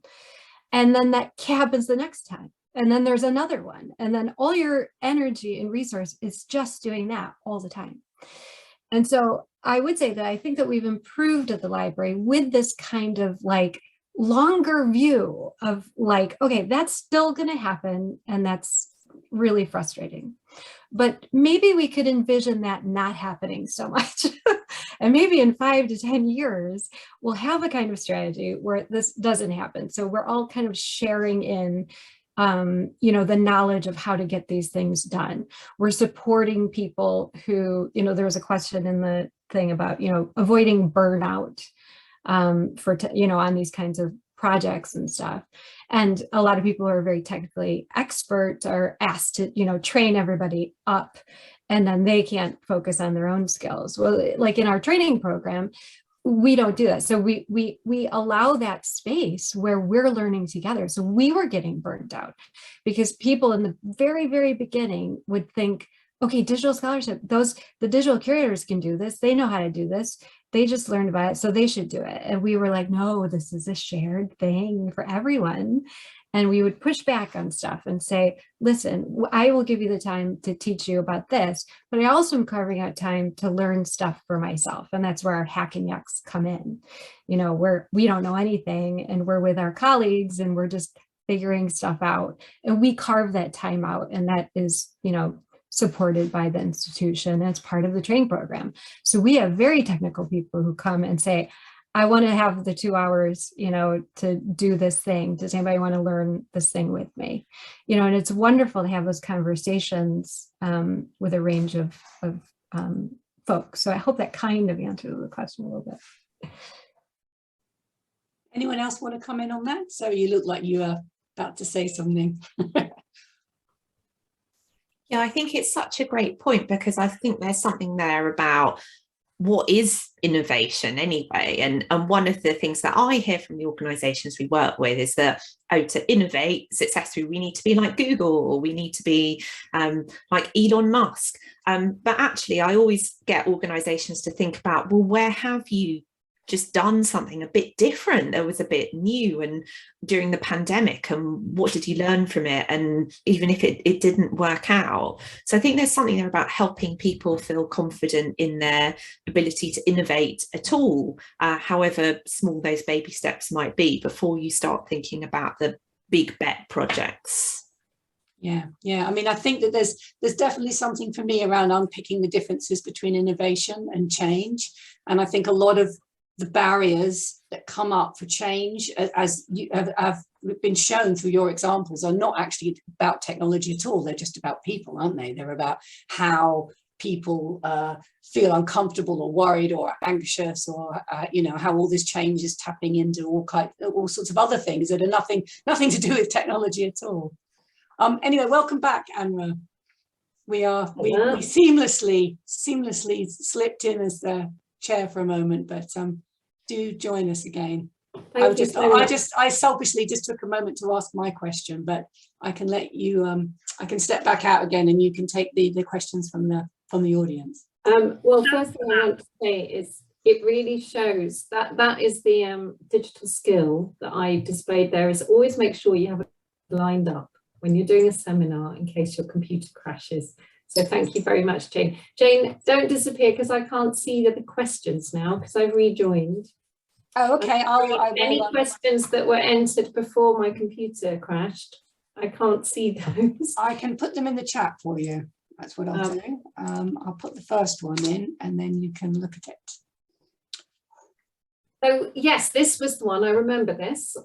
And then that happens the next time. And then there's another one. And then all your energy and resource is just doing that all the time. And so I would say that I think that we've improved at the library with this kind of like longer view of like, okay, that's still going to happen. And that's really frustrating. But maybe we could envision that not happening so much. And maybe in 5 to 10 years, we'll have a kind of strategy where this doesn't happen. So we're all kind of sharing in, you know, the knowledge of how to get these things done. We're supporting people who, you know, there was a question in the thing about, you know, avoiding burnout you know, on these kinds of projects and stuff. And a lot of people who are very technically expert are asked to, you know, train everybody up, and then they can't focus on their own skills. Well, like in our training program, we don't do that. So we allow that space where we're learning together. So we were getting burned out because people in the very, very beginning would think, okay, digital scholarship, the digital curators can do this. They know how to do this. They just learned about it, so they should do it. And we were like, no, this is a shared thing for everyone. And we would push back on stuff and say, listen, I will give you the time to teach you about this, but I also am carving out time to learn stuff for myself. And that's where our hacking yucks come in. You know, we don't know anything and we're with our colleagues and we're just figuring stuff out. And we carve that time out, and that is, you know, supported by the institution as part of the training program. So we have very technical people who come and say, I want to have the 2 hours, you know, to do this thing. Does anybody want to learn this thing with me? You know, and it's wonderful to have those conversations with a range of folks. So I hope that kind of answered the question a little bit. Anyone else want to comment on that? So you look like you are about to say something. Yeah, I think it's such a great point, because I think there's something there about what is innovation anyway. And one of the things that I hear from the organisations we work with is that, oh, to innovate successfully, we need to be like Google, or we need to be like Elon Musk. But actually, I always get organisations to think about, well, where have you just done something a bit different that was a bit new and during the pandemic, and what did you learn from it? And even if it didn't work out. So I think there's something there about helping people feel confident in their ability to innovate at all, however small those baby steps might be, before you start thinking about the big bet projects. Yeah. I mean, I think that there's definitely something for me around unpicking the differences between innovation and change. And I think a lot of the barriers that come up for change, as you have been shown through your examples, are not actually about technology at all. They're just about people, aren't they? They're about how people feel uncomfortable or worried or anxious, or you know, how all this change is tapping into all sorts of other things that are nothing to do with technology at all. Anyway, welcome back, Anra. We seamlessly slipped in as the chair for a moment, but do join us again. Thank you so much. I selfishly just took a moment to ask my question, but I can let you, I can step back out again and you can take the questions from the audience. Well, first thing I want to say is it really shows that that is the digital skill that I displayed there, is always make sure you have it lined up when you're doing a seminar in case your computer crashes. So thank you very much, Jane. Jane, don't disappear because I can't see the questions now because I've rejoined. Oh, okay. Any questions that were entered before my computer crashed, I can't see those. I can put them in the chat for you. That's what I'll do. I'll put the first one in and then you can look at it. So yes, this was the one, I remember this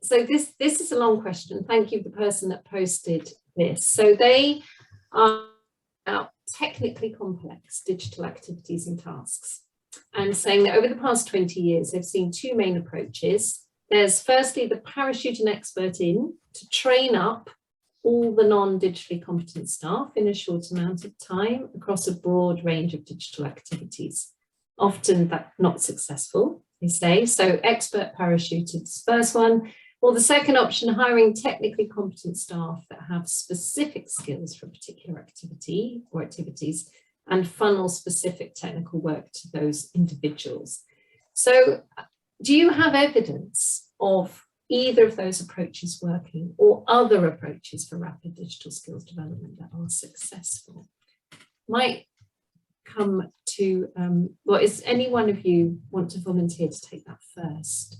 so this is a long question. Thank you, the person that posted this. So they are about technically complex digital activities and tasks, and saying that over the past 20 years, they've seen two main approaches. There's firstly the parachute an expert in to train up all the non-digitally competent staff in a short amount of time across a broad range of digital activities. Often that's not successful, they say. So expert parachuted is the first one. Or the second option, hiring technically competent staff that have specific skills for a particular activity or activities and funnel specific technical work to those individuals. So do you have evidence of either of those approaches working or other approaches for rapid digital skills development that are successful? Might come to, well, is any one of you want to volunteer to take that first?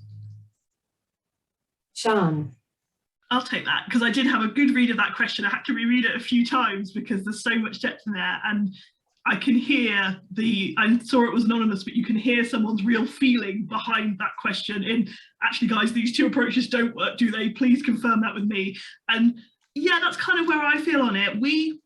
Sian. I'll take that because I did have a good read of that question. I had to reread it a few times because there's so much depth in there, and I can hear I saw it was anonymous, but you can hear someone's real feeling behind that question in, actually guys, these two approaches don't work, do they? Please confirm that with me. And yeah, that's kind of where I feel on it. We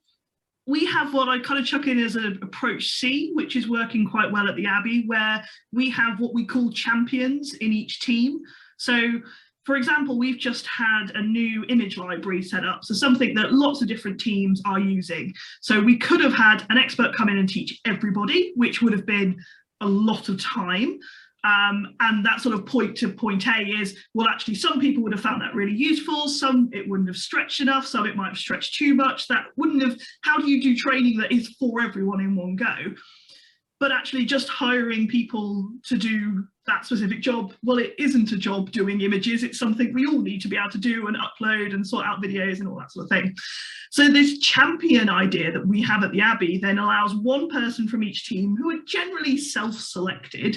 have what I kind of chuck in as an approach C, which is working quite well at the Abbey, where we have what we call champions in each team. So for example, we've just had a new image library set up, so something that lots of different teams are using. So we could have had an expert come in and teach everybody, which would have been a lot of time. And that sort of point to point A is, well, actually, some people would have found that really useful. Some it wouldn't have stretched enough. Some it might have stretched too much. That wouldn't have, how do you do training that is for everyone in one go? But actually just hiring people to do that specific job, well, it isn't a job doing images. It's something we all need to be able to do and upload and sort out videos and all that sort of thing. So this champion idea that we have at the Abbey then allows one person from each team, who are generally self-selected,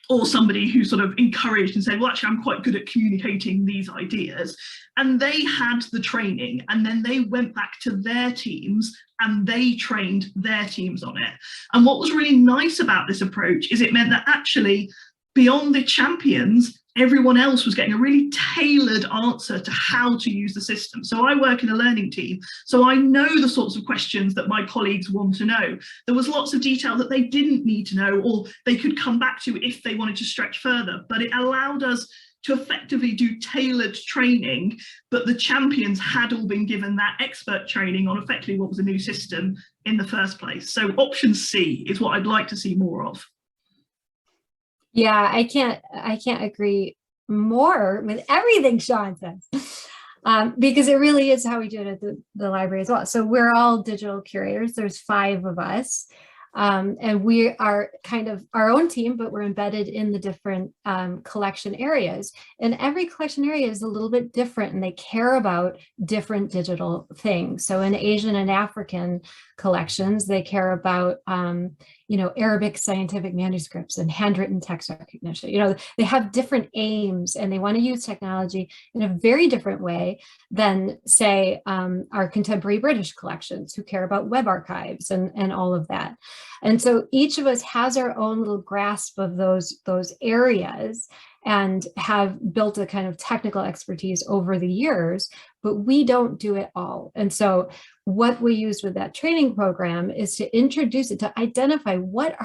or somebody who sort of encouraged and said, well, actually, I'm quite good at communicating these ideas. And they had the training, and then they went back to their teams and they trained their teams on it. And what was really nice about this approach is it meant that actually, beyond the champions, everyone else was getting a really tailored answer to how to use the system. So I work in a learning team, so I know the sorts of questions that my colleagues want to know. There was lots of detail that they didn't need to know, or they could come back to if they wanted to stretch further, but it allowed us to effectively do tailored training, but the champions had all been given that expert training on effectively what was a new system in the first place. So option C is what I'd like to see more of. Yeah, I can't agree more with everything Sian says, because it really is how we do it at the library as well. So we're all digital curators. There's 5 of us, and we are kind of our own team, but we're embedded in the different collection areas. And every collection area is a little bit different, and they care about different digital things. So in Asian and African collections, they care about Arabic scientific manuscripts and handwritten text recognition. They have different aims, and they want to use technology in a very different way than, say, our contemporary British collections, who care about web archives and all of that. And so each of us has our own little grasp of those areas and have built a kind of technical expertise over the years, but we don't do it all. And so what we use with that training program is to introduce it, to identify what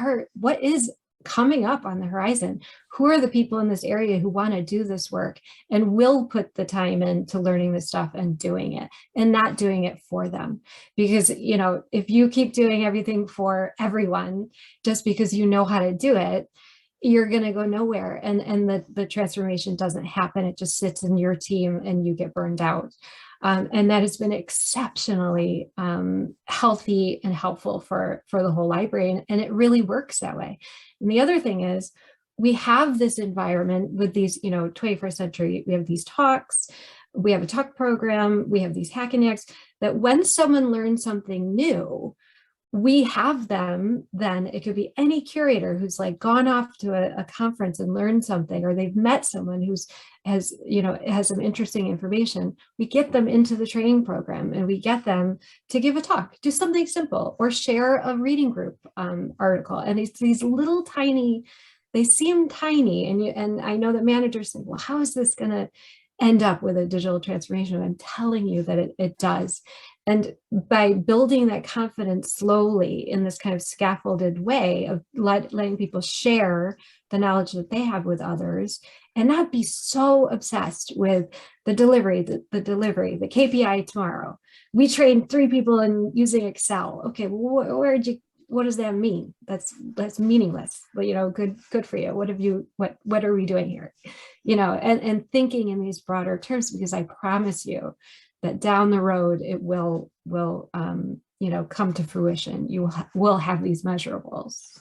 is coming up on the horizon. Who are the people in this area who want to do this work and will put the time into learning this stuff and doing it, and not doing it for them? Because, if you keep doing everything for everyone just because you know how to do it, you're going to go nowhere, and the transformation doesn't happen. It just sits in your team and you get burned out. And that has been exceptionally healthy and helpful for the whole library, and it really works that way. And the other thing is, we have this environment with these, 21st century, we have these talks, we have a talk program, we have these hackathons, that when someone learns something new, we have them, then it could be any curator who's like gone off to a conference and learned something, or they've met someone has some interesting information. We get them into the training program, and we get them to give a talk, do something simple, or share a reading group article. And it's these little tiny, they seem tiny, and I know that managers think, well, how is this going to end up with a digital transformation? I'm telling you that it does. And by building that confidence slowly in this kind of scaffolded way of letting people share the knowledge that they have with others, and not be so obsessed with the delivery, the KPI tomorrow. We trained 3 people in using Excel. Okay, well, what does that mean? That's meaningless. But good for you. What are we doing here? And thinking in these broader terms, because I promise you that down the road it will come to fruition. You will have these measurables.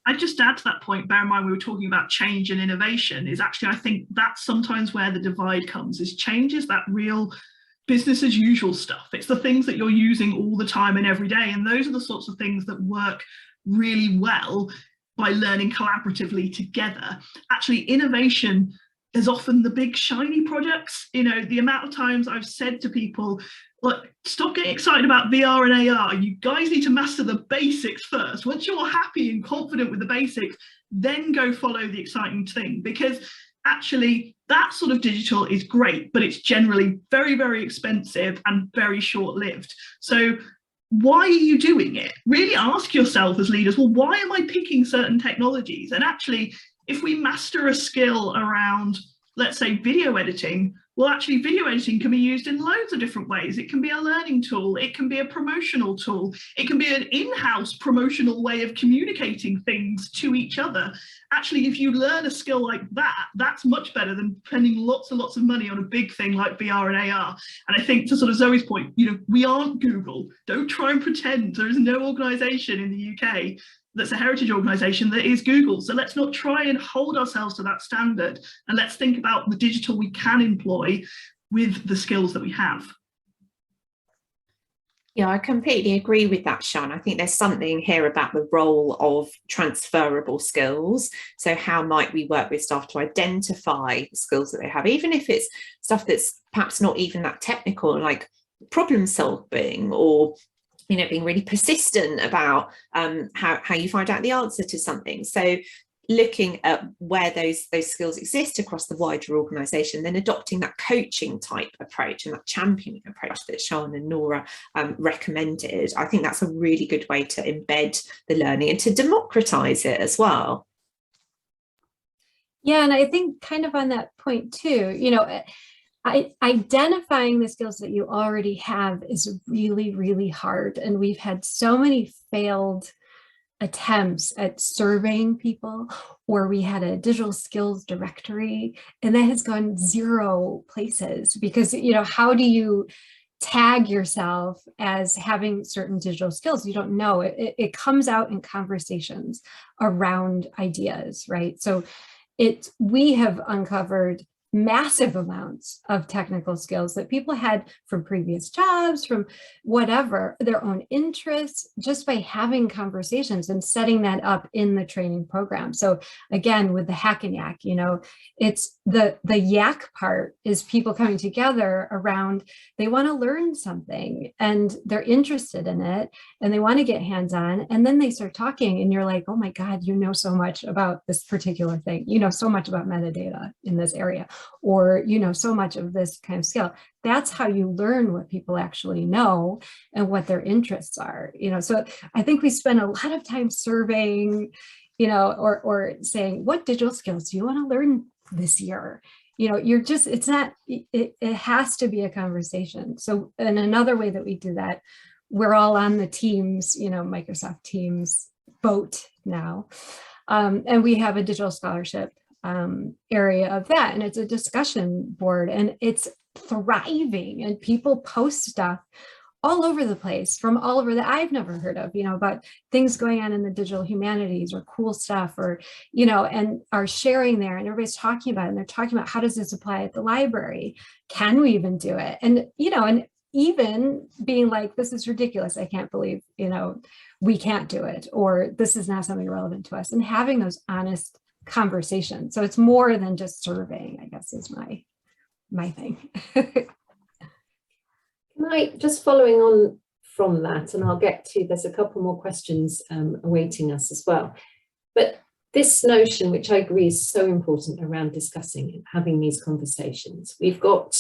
I'd just add to that point, bear in mind we were talking about change and innovation, is actually, I think that's sometimes where the divide comes, is change is that real business as usual stuff. It's the things that you're using all the time and every day. And those are the sorts of things that work really well by learning collaboratively together. Actually, innovation is often the big shiny projects. The amount of times I've said to people, look, stop getting excited about VR and AR. You guys need to master the basics first. Once you're happy and confident with the basics, then go follow the exciting thing. Because actually, that sort of digital is great, but it's generally very, very expensive and very short-lived. So why are you doing it? Really ask yourself as leaders, well, why am I picking certain technologies? And actually, if we master a skill around, let's say, video editing, well, actually, video editing can be used in loads of different ways. It can be a learning tool. It can be a promotional tool. It can be an in-house promotional way of communicating things to each other. Actually, if you learn a skill like that, that's much better than spending lots and lots of money on a big thing like VR and AR. And I think, to sort of Zoe's point, we aren't Google. Don't try and pretend. There is no organisation in the UK that's a heritage organisation that is Google. So let's not try and hold ourselves to that standard, and let's think about the digital we can employ with the skills that we have. Yeah, I completely agree with that, Sian. I think there's something here about the role of transferable skills. So how might we work with staff to identify the skills that they have, even if it's stuff that's perhaps not even that technical, like problem solving, or being really persistent about how you find out the answer to something. So looking at where those skills exist across the wider organisation, then adopting that coaching type approach and that championing approach that Sian and Nora recommended. I think that's a really good way to embed the learning and to democratise it as well. Yeah, and I think kind of on that point too, identifying the skills that you already have is really, really hard. And we've had so many failed attempts at surveying people, or we had a digital skills directory and that has gone 0 places because, how do you tag yourself as having certain digital skills? You don't know. It comes out in conversations around ideas, right? So we have uncovered massive amounts of technical skills that people had from previous jobs, from whatever, their own interests, just by having conversations and setting that up in the training program. So again, with the hack and yak, it's the yak part is people coming together around, they want to learn something and they're interested in it and they want to get hands-on, and then they start talking and you're like, oh my God, you know so much about this particular thing, so much about metadata in this area, or so much of this kind of skill. That's how you learn what people actually know and what their interests are. So I think we spend a lot of time surveying, or saying, what digital skills do you want to learn this year? It has to be a conversation. So, and another way that we do that we're all on the Teams, Microsoft Teams boat now. And we have a digital scholarship area of that, and it's a discussion board, and it's thriving, and people post stuff all over the place from all over that I've never heard of, about things going on in the digital humanities or cool stuff, or, and are sharing there, and everybody's talking about it, and they're talking about, how does this apply at the library? Can we even do it? And, and even being like, this is ridiculous. I can't believe, we can't do it, or this is not something relevant to us, and having those honest conversations. So it's more than just surveying, I guess, is my thing. Can I, just following on from that, and I'll get to, there's a couple more questions awaiting us as well. But this notion, which I agree is so important around discussing and having these conversations. We've got,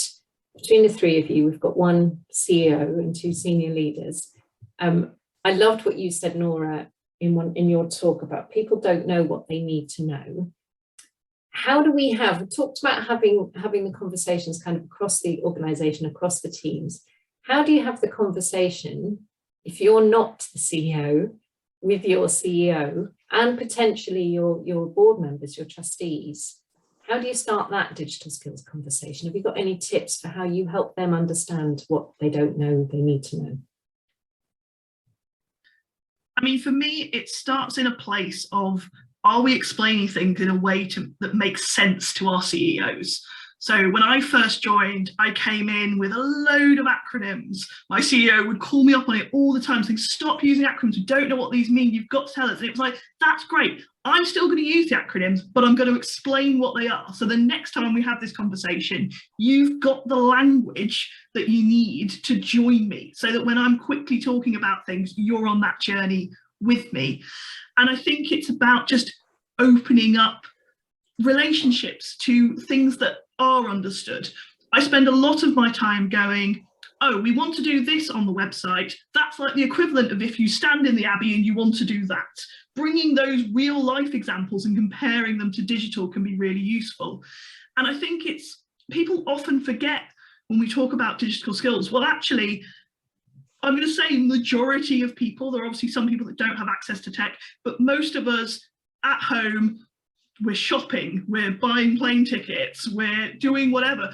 between the three of you, we've got one CEO and two senior leaders. I loved what you said, Nora, in your talk about people don't know what they need to know. How do we talked about having the conversations kind of across the organization, across the teams. How do you have the conversation if you're not the CEO with your CEO and potentially your board members, your trustees? How do you start that digital skills conversation? Have you got any tips for how you help them understand what they don't know they need to know? I mean, for me, it starts in a place of, are we explaining things in a way that makes sense to our CEOs? So when I first joined, I came in with a load of acronyms. My CEO would call me up on it all the time, saying, stop using acronyms, we don't know what these mean, you've got to tell us. And it was like, that's great. I'm still going to use the acronyms, but I'm going to explain what they are. So the next time we have this conversation, you've got the language that you need to join me, so that when I'm quickly talking about things, you're on that journey with me. And I think it's about just opening up relationships to things that are understood. I spend a lot of my time going, oh, we want to do this on the website. That's like the equivalent of if you stand in the Abbey and you want to do that. Bringing those real life examples and comparing them to digital can be really useful. And I think people often forget when we talk about digital skills, well, actually, I'm going to say majority of people, there are obviously some people that don't have access to tech, but most of us at home, we're shopping, we're buying plane tickets, we're doing whatever.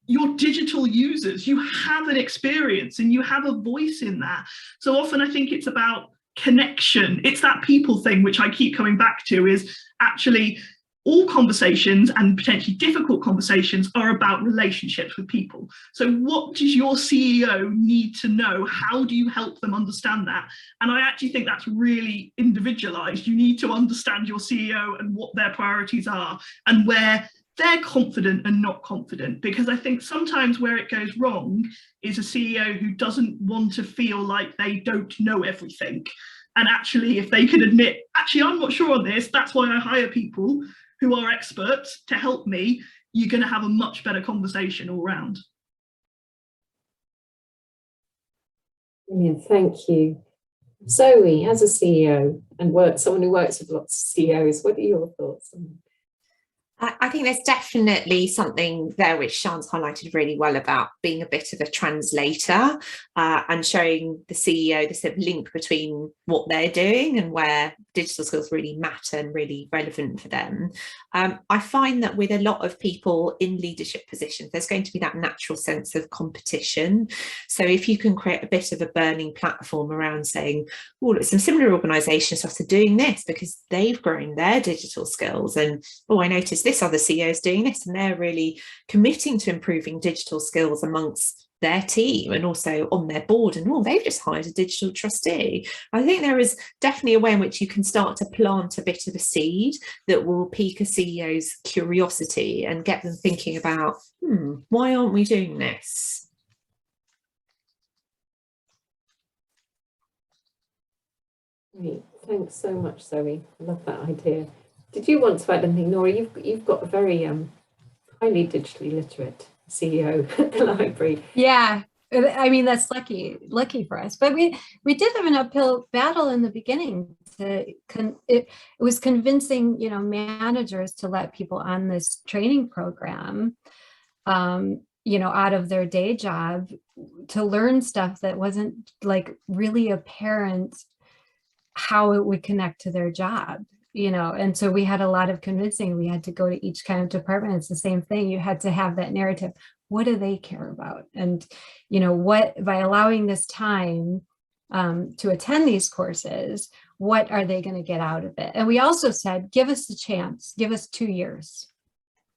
You're digital users, you have an experience and you have a voice in that. So often I think it's about connection. It's that people thing, which I keep coming back to, is actually all conversations, and potentially difficult conversations, are about relationships with people. So what does your CEO need to know? How do you help them understand that? And I actually think that's really individualized. You need to understand your CEO and what their priorities are and where they're confident and not confident. Because I think sometimes where it goes wrong is a CEO who doesn't want to feel like they don't know everything. And actually, if they could admit, actually, I'm not sure on this, that's why I hire people who are experts to help me, you're going to have a much better conversation all round. Brilliant, thank you. Zoe, as a CEO and someone who works with lots of CEOs, what are your thoughts on that? I think there's definitely something there which Sian's highlighted really well about being a bit of a translator and showing the CEO the sort of link between what they're doing and where digital skills really matter and really relevant for them. I find that with a lot of people in leadership positions, there's going to be that natural sense of competition. So if you can create a bit of a burning platform around saying, oh, look, some similar organisations are doing this because they've grown their digital skills, and oh, I noticed this other CEO is doing this and they're really committing to improving digital skills amongst their team and also on their board, and oh, they've just hired a digital trustee. I think there is definitely a way in which you can start to plant a bit of a seed that will pique a CEO's curiosity and get them thinking about, why aren't we doing this? Great, thanks so much, Zoe. I love that idea. Did you want to add anything, Nora? You've got a very highly digitally literate CEO at the library. Yeah, I mean, that's lucky for us. But we did have an uphill battle in the beginning. It was convincing, managers to let people on this training program. out of their day job to learn stuff that wasn't like really apparent how it would connect to their job, and so we had a lot of convincing. We had to go to each kind of department. It's the same thing. You had to have that narrative. What do they care about? And, what, by allowing this time to attend these courses, what are they going to get out of it? And we also said, give us a chance, give us 2 years,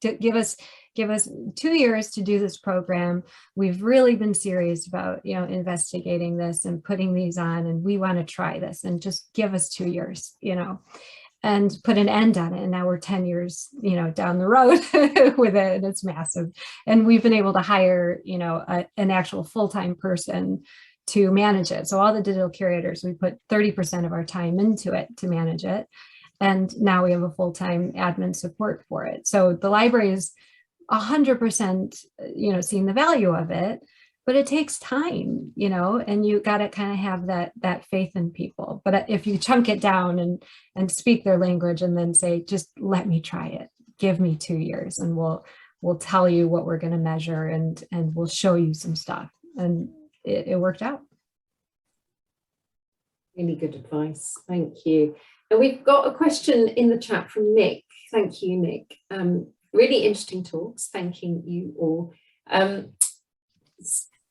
give us 2 years to do this program. We've really been serious about, investigating this and putting these on, and we want to try this, and just give us 2 years, and put an end on it. And now we're 10 years, down the road with it, and it's massive. And we've been able to hire, an actual full-time person to manage it. So all the digital curators, we put 30% of our time into it to manage it. And now we have a full-time admin support for it. So the library is 100%, seeing the value of it, but it takes time, and you got to kind of have that faith in people. But if you chunk it down and speak their language and then say, just let me try it, give me 2 years, and we'll tell you what we're going to measure, and we'll show you some stuff. And it worked out. Really good advice. Thank you. And we've got a question in the chat from Nick. Thank you, Nick. Really interesting talks. Thanking you all.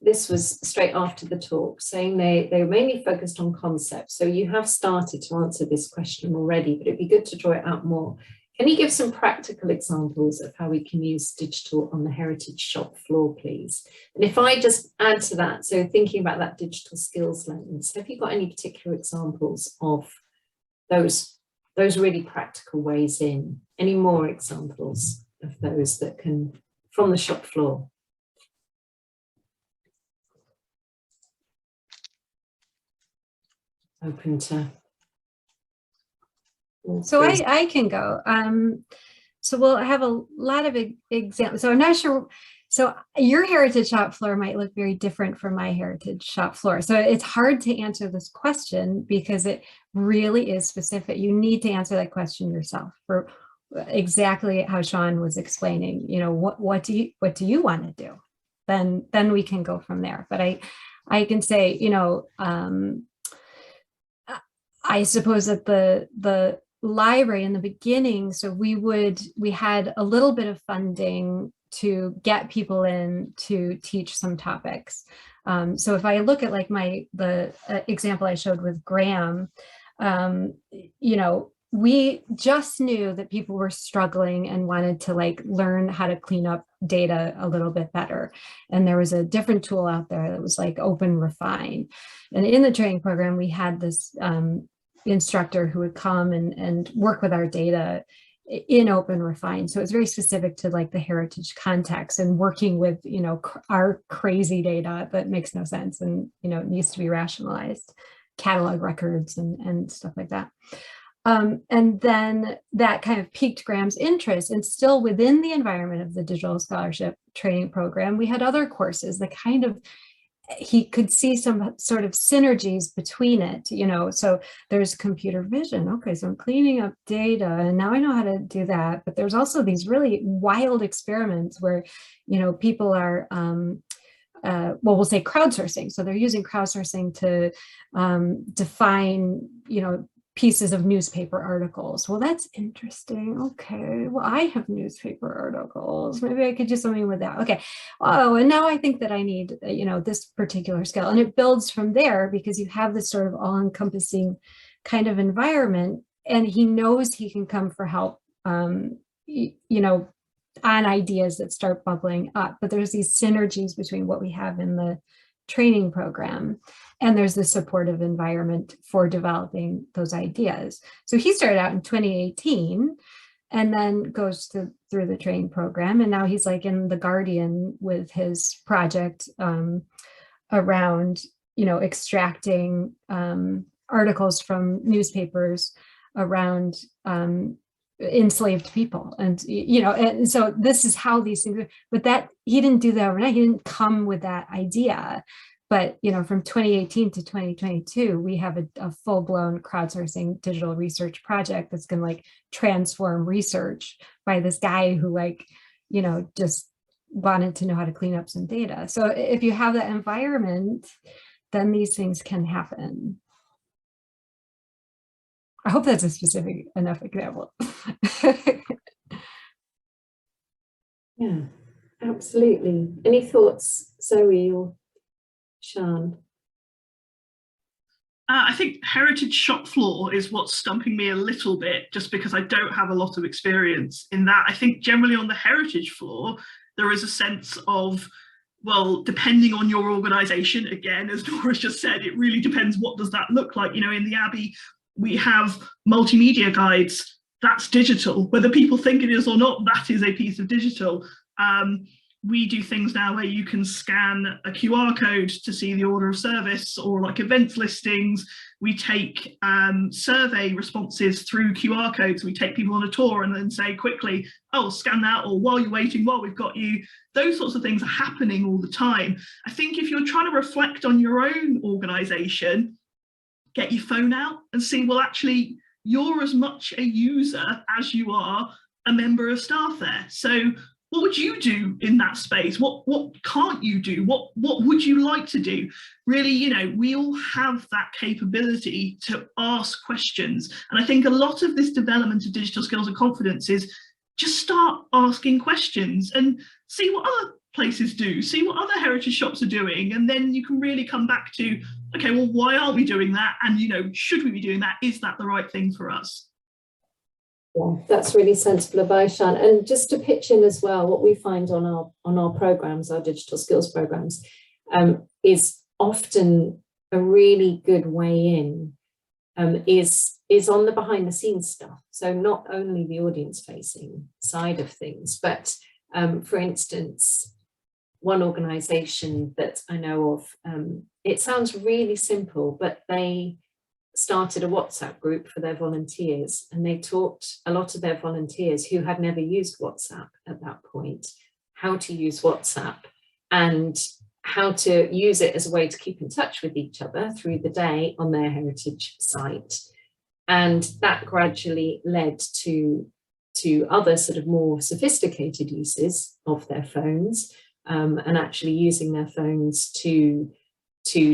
This was straight after the talk, saying they were mainly focused on concepts. So you have started to answer this question already, but it'd be good to draw it out more. Can you give some practical examples of how we can use digital on the heritage shop floor, please? And if I just add to that, so thinking about that digital skills lens, have you got any particular examples of those really practical ways in? Any more examples of those that can, from the shop floor? Open to. So I can go. So we'll have a lot of examples. So I'm not sure. So your heritage shop floor might look very different from my heritage shop floor. So it's hard to answer this question because it really is specific. You need to answer that question yourself for exactly how Sian was explaining. What do you want to do? Then we can go from there. But I can say, I suppose that the library in the beginning, so we had a little bit of funding to get people in to teach some topics. So if I look at like the example I showed with Graham, we just knew that people were struggling and wanted to like learn how to clean up data a little bit better. And there was a different tool out there that was like Open Refine. And in the training program, we had this instructor who would come and work with our data in Open Refine. So it's very specific to like the heritage context and working with, our crazy data that makes no sense and, needs to be rationalized, catalog records and stuff like that. And then that kind of piqued Graham's interest, and still within the environment of the digital scholarship training program, we had other courses that kind of, he could see some sort of synergies between it, so there's computer vision. Okay, so I'm cleaning up data and now I know how to do that. But there's also these really wild experiments where, people are, we'll say crowdsourcing. So they're using crowdsourcing to define, pieces of newspaper articles. Well, that's interesting. Okay, well, I have newspaper articles. Maybe I could do something with that. Okay. Oh, and now I think that I need, this particular skill. And it builds from there because you have this sort of all-encompassing kind of environment, and he knows he can come for help, on ideas that start bubbling up. But there's these synergies between what we have in the training program, and there's the supportive environment for developing those ideas. So he started out in 2018 and then goes through the training program. And now he's like in The Guardian with his project around, extracting articles from newspapers around enslaved people. And, and so this is how these things, but that he didn't do that overnight. He didn't come with that idea. But, from 2018 to 2022, we have a full-blown crowdsourcing digital research project that's going to like transform research by this guy who just wanted to know how to clean up some data. So if you have that environment, then these things can happen. I hope that's a specific enough example. Yeah, absolutely. Any thoughts, Zoe or Sian? I think heritage shop floor is what's stumping me a little bit, just because I don't have a lot of experience in that. I think generally on the heritage floor, there is a sense of, well, depending on your organisation, again, as Nora's just said, it really depends, what does that look like? You know, in the Abbey, we have multimedia guides. That's digital. Whether people think it is or not, that is a piece of digital. We do things now where you can scan a QR code to see the order of service, or like events listings. We take survey responses through QR codes. We take people on a tour and then say quickly, oh, scan that, or while you're waiting, while we've got you. Those sorts of things are happening all the time. I think if you're trying to reflect on your own organisation, get your phone out and see, well, actually, you're as much a user as you are a member of staff there. So what would you do in that space? What can't you do? What would you like to do? Really, you know, we all have that capability to ask questions. And I think a lot of this development of digital skills and confidence is just start asking questions and see what other places do, see what other heritage shops are doing. And then you can really come back to, okay, well, why aren't we doing that? And, you know, should we be doing that? Is that the right thing for us? Yeah, that's really sensible advice, Sian. And just to pitch in as well, what we find on our programs, our digital skills programs, is often a really good way in, is on the behind the scenes stuff. So not only the audience facing side of things, but for instance, one organisation that I know of, it sounds really simple, but they started a WhatsApp group for their volunteers, and they taught a lot of their volunteers who had never used WhatsApp at that point how to use WhatsApp and how to use it as a way to keep in touch with each other through the day on their heritage site. And that gradually led to other sort of more sophisticated uses of their phones, and actually using their phones to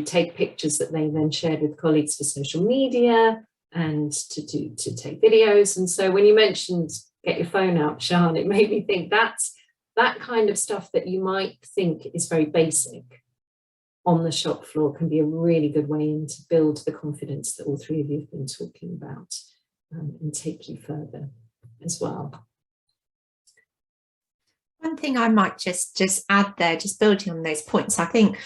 take pictures that they then shared with colleagues for social media, and to take videos. And so when you mentioned get your phone out, Sian, it made me think that's that kind of stuff that you might think is very basic on the shop floor can be a really good way in to build the confidence that all three of you have been talking about, and take you further as well. One thing I might just add there, just building on those points, I think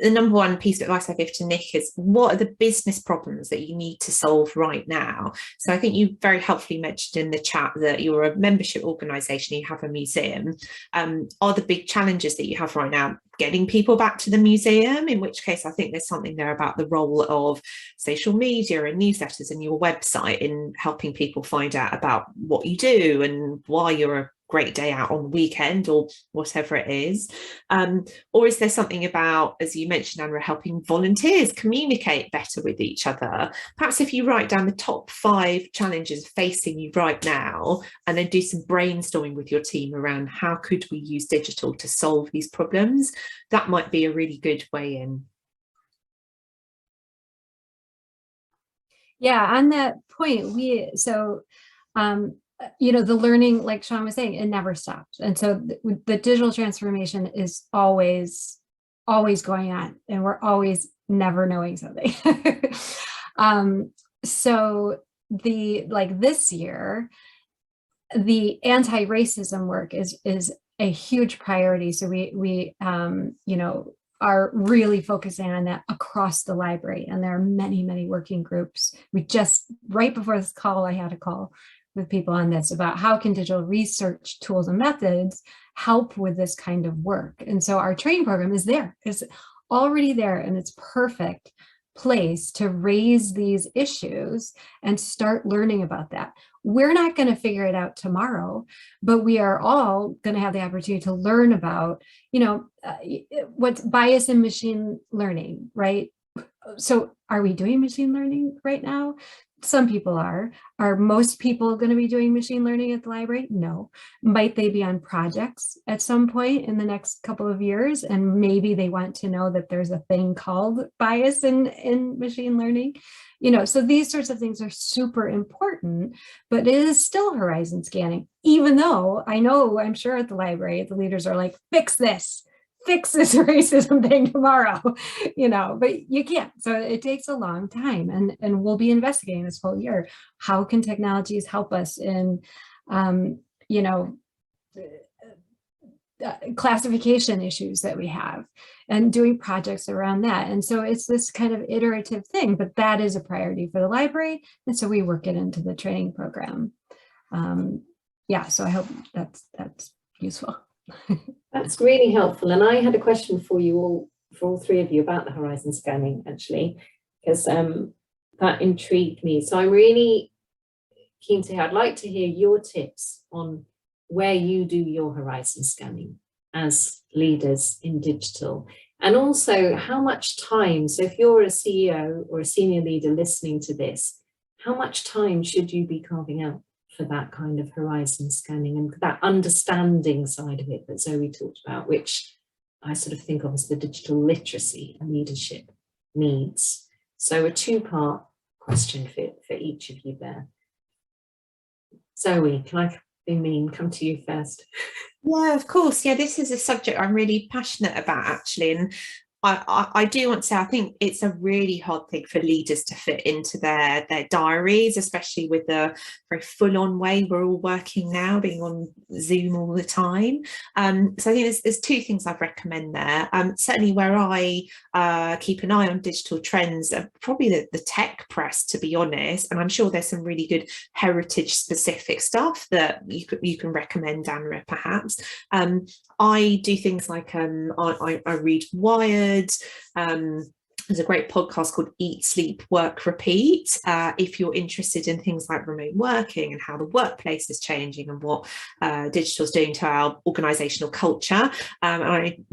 the number one piece of advice I give to Nick is, what are the business problems that you need to solve right now? So I think you very helpfully mentioned in the chat that you're a membership organisation, you have a museum. Are the big challenges that you have right now getting people back to the museum? In which case I think there's something there about the role of social media and newsletters and your website in helping people find out about what you do and why you're a great day out on the weekend or whatever it is. Or is there something about, as you mentioned, Anra, helping volunteers communicate better with each other? Perhaps if you write down the top 5 challenges facing you right now, and then do some brainstorming with your team around how could we use digital to solve these problems, that might be a really good way in. Yeah, on that point, you know, the learning, like Sian was saying, it never stops. And so the digital transformation is always going on, and we're always never knowing something. So this year, the anti-racism work is a huge priority. So we you know, are really focusing on that across the library. And there are many, many working groups. We just, right before this call, I had a call with people on this about how can digital research tools and methods help with this kind of work. And so our training program is there, it's already there, and it's perfect place to raise these issues and start learning about that. We're not going to figure it out tomorrow, but we are all going to have the opportunity to learn about, you know, what's bias in machine learning, right? So are we doing machine learning right now? some people are. Are most people going to be doing machine learning at the library? No. Might they be on projects at some point in the next couple of years? And maybe they want to know that there's a thing called bias in machine learning. You know, so these sorts of things are super important, but it is still horizon scanning, even though I'm sure at the library, the leaders are like, fix this racism thing tomorrow, you know, but you can't. So it takes a long time, and we'll be investigating this whole year. How can technologies help us in, you know, classification issues that we have, and doing projects around that. And so it's this kind of iterative thing, but that is a priority for the library. And so we work it into the training program. Yeah, so I hope that's useful. That's really helpful. And I had a question for you all, for all three of you, about the horizon scanning, actually, because that intrigued me. So I'm really keen to hear, I'd like to hear your tips on where you do your horizon scanning as leaders in digital, and also how much time, so if you're a CEO or a senior leader listening to this, how much time should you be carving out for that kind of horizon scanning and that understanding side of it that Zoe talked about, which I sort of think of as the digital literacy and leadership needs. So a two-part question for each of you there. Zoe, can I be mean? Come to you first. Yeah, of course. Yeah, this is a subject I'm really passionate about, actually. And I do want to say, I think it's a really hard thing for leaders to fit into their diaries, especially with the very full-on way we're all working now, being on Zoom all the time. So I think there's two things I'd recommend there. Certainly where I keep an eye on digital trends, probably the tech press, to be honest. And I'm sure there's some really good heritage-specific stuff that you can recommend, Anra, perhaps. I do things like I read Wired. There's a great podcast called Eat, Sleep, Work, Repeat. If you're interested in things like remote working and how the workplace is changing and what digital is doing to our organisational culture.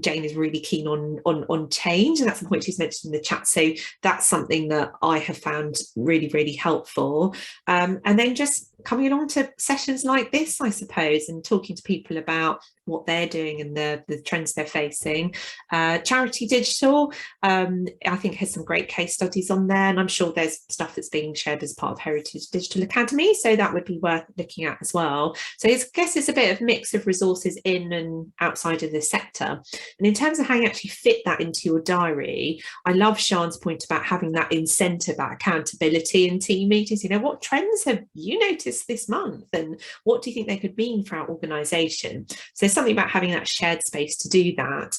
Jane is really keen on change, and that's the point she's mentioned in the chat. So that's something that I have found really, really helpful. And then just coming along to sessions like this, I suppose, and talking to people about what they're doing and the trends they're facing. Charity Digital, I think, has some great case studies on there, and I'm sure there's stuff that's being shared as part of Heritage Digital Academy, so that would be worth looking at as well. So I guess it's a bit of mix of resources in and outside of the sector. And in terms of how you actually fit that into your diary, I love Sian's point about having that incentive, that accountability in team meetings. You know, what trends have you noticed this month, and what do you think they could mean for our organisation? So there's something about having that shared space to do that,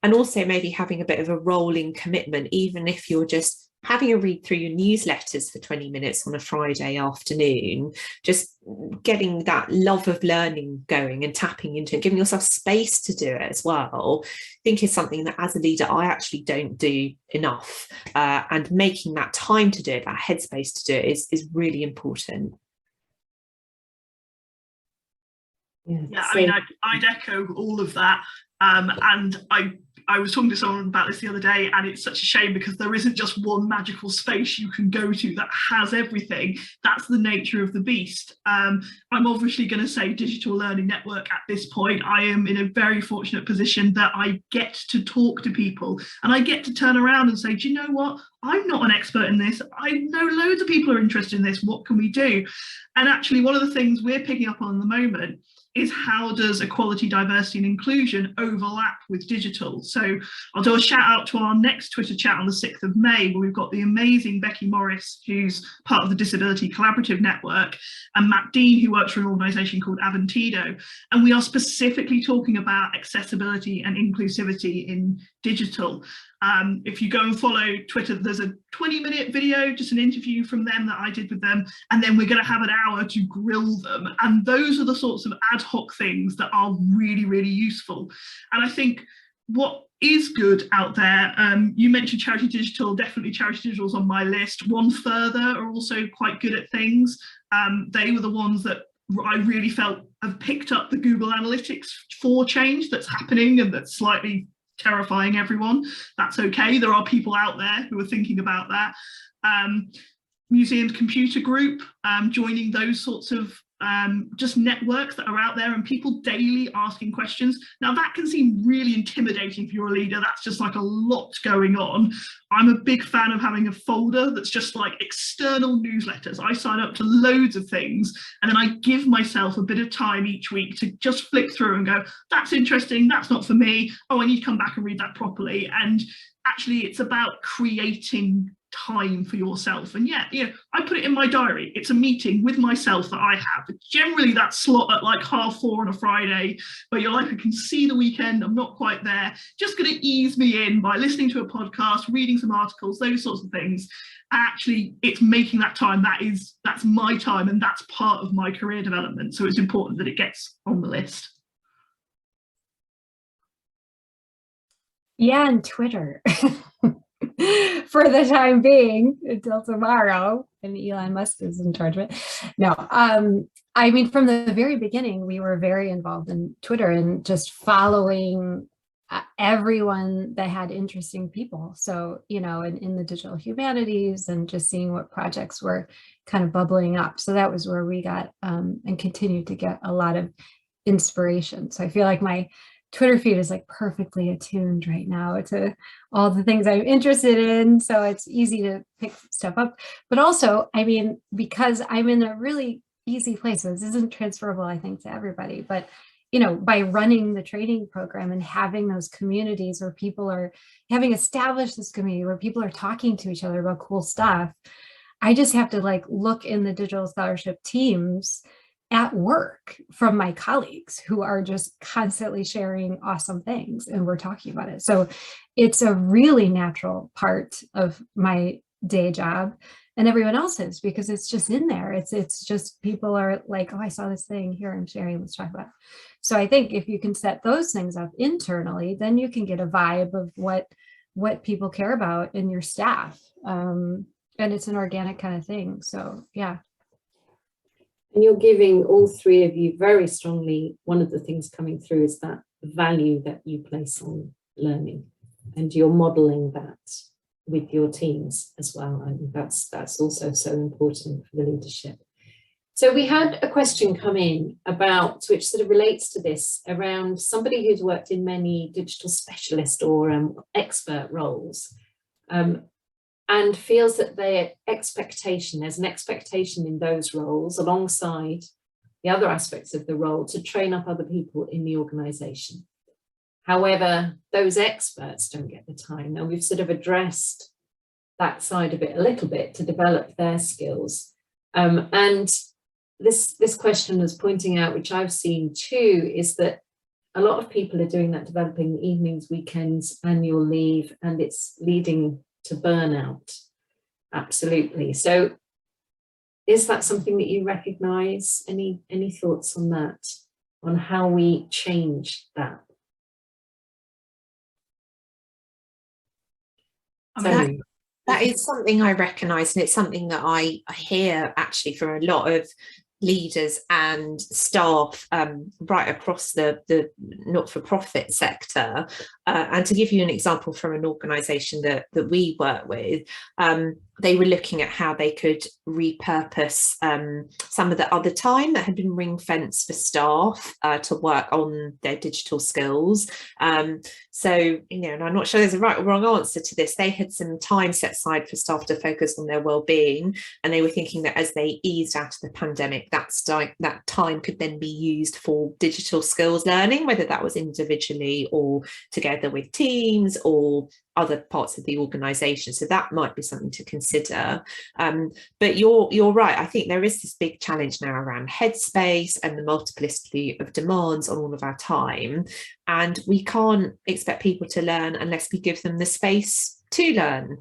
and also maybe having a bit of a rolling commitment, even if you're just having a read through your newsletters for 20 minutes on a Friday afternoon, just getting that love of learning going and tapping into it, giving yourself space to do it as well, I think is something that as a leader I actually don't do enough, and making that time to do it, that headspace to do it, is really important. Yeah, I mean, I'd echo all of that. And I was talking to someone about this the other day, and it's such a shame because there isn't just one magical space you can go to that has everything. That's the nature of the beast. I'm obviously going to say Digital Learning Network at this point. I am in a very fortunate position that I get to talk to people, and I get to turn around and say, do you know what? I'm not an expert in this. I know loads of people are interested in this. What can we do? And actually, one of the things we're picking up on at the moment is how does equality, diversity and inclusion overlap with digital? So I'll do a shout out to our next Twitter chat on the 6th of May, where we've got the amazing Becky Morris, who's part of the Disability Collaborative Network, and Matt Dean, who works for an organisation called Aventido. And we are specifically talking about accessibility and inclusivity in digital. If you go and follow Twitter, there's a 20-minute video, just an interview from them that I did with them, and then we're going to have an hour to grill them. And those are the sorts of ad hoc things that are really, really useful. And I think what is good out there, you mentioned Charity Digital, definitely Charity Digital is on my list. One Further are also quite good at things. They were the ones that I really felt have picked up the Google Analytics for change that's happening and that's slightly terrifying everyone. That's okay. There are people out there who are thinking about that. museum's computer group, joining those sorts of just networks that are out there and people daily asking questions. Now that can seem really intimidating for your leader. That's just like a lot going on. I'm a big fan of having a folder that's just like external newsletters. I sign up to loads of things and then I give myself a bit of time each week to just flick through and go, that's interesting, that's not for me. Oh, I need to come back and read that properly. And actually it's about creating time for yourself. And yeah, I put it in my diary. It's a meeting with myself that I have. But generally that slot at like 4:30 on a Friday, where you're like, I can see the weekend, I'm not quite there. Just going to ease me in by listening to a podcast, reading some articles, those sorts of things. Actually, it's making that time. That's my time, and that's part of my career development. So it's important that it gets on the list. Yeah, and Twitter. For the time being, until tomorrow, and Elon Musk is in charge of it. No, I mean, from the very beginning, we were very involved in Twitter and just following everyone that had interesting people. So, in the digital humanities and just seeing what projects were kind of bubbling up. So that was where we got and continue to get a lot of inspiration. So I feel like my Twitter feed is like perfectly attuned right now to all the things I'm interested in. So it's easy to pick stuff up. But also, I mean, because I'm in a really easy place, so this isn't transferable, I think, to everybody, but by running the training program and having those communities where people are having established this community where people are talking to each other about cool stuff, I just have to like look in the digital scholarship teams at work from my colleagues who are just constantly sharing awesome things, and we're talking about it. So it's a really natural part of my day job and everyone else's, because it's just in there. It's just people are like, oh, I saw this thing here, I'm sharing, let's talk about it. So I think if you can set those things up internally, then you can get a vibe of what people care about in your staff. And it's an organic kind of thing. So yeah. And you're giving, all three of you, very strongly, one of the things coming through is that value that you place on learning, and you're modeling that with your teams as well. I think that's also so important for the leadership. So we had a question come in about, which sort of relates to this, around somebody who's worked in many digital specialist or expert roles, and feels that there's an expectation in those roles alongside the other aspects of the role to train up other people in the organisation. However, those experts don't get the time. Now, we've sort of addressed that side of it a little bit to develop their skills. And this question is pointing out, which I've seen too, is that a lot of people are doing that, developing evenings, weekends, annual leave, and it's leading to burnout. Absolutely. So is that something that you recognise? Any thoughts on that, on how we change that? That is something I recognise, and it's something that I hear actually from a lot of leaders and staff right across the not-for-profit sector. And to give you an example from an organisation that we work with, they were looking at how they could repurpose some of the other time that had been ring-fenced for staff to work on their digital skills. So, and I'm not sure there's a right or wrong answer to this. They had some time set aside for staff to focus on their well-being, and they were thinking that as they eased out of the pandemic, that time could then be used for digital skills learning, whether that was individually or together with teams or other parts of the organisation. So that might be something to consider. But you're right. I think there is this big challenge now around headspace and the multiplicity of demands on all of our time. And we can't expect people to learn unless we give them the space to learn.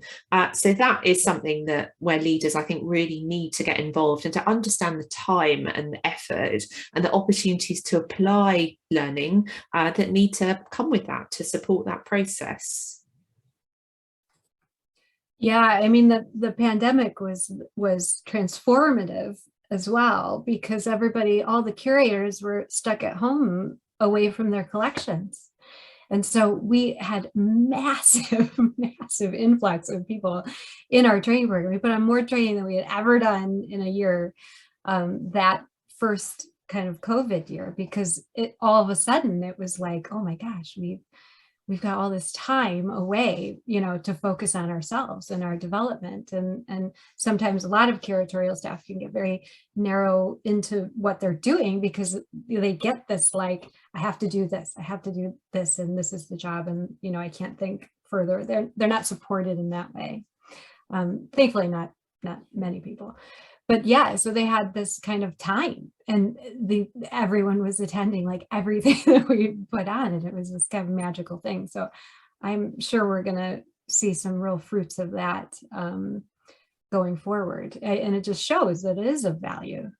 So that is something where leaders, I think, really need to get involved and to understand the time and the effort and the opportunities to apply learning that need to come with that to support that process. Yeah, I mean, the pandemic was transformative as well, because all the curators were stuck at home away from their collections. And so we had massive, massive influx of people in our training program. We put on more training than we had ever done in a year, that first kind of COVID year, because all of a sudden it was like, oh my gosh, we've got all this time away, to focus on ourselves and our development. And sometimes a lot of curatorial staff can get very narrow into what they're doing because they get this, like, I have to do this, and this is the job. And, I can't think further. They're not supported in that way. Thankfully, not many people. But yeah, so they had this kind of time, and everyone was attending like everything that we put on, and it was this kind of magical thing. So I'm sure we're going to see some real fruits of that going forward. And it just shows that it is of value,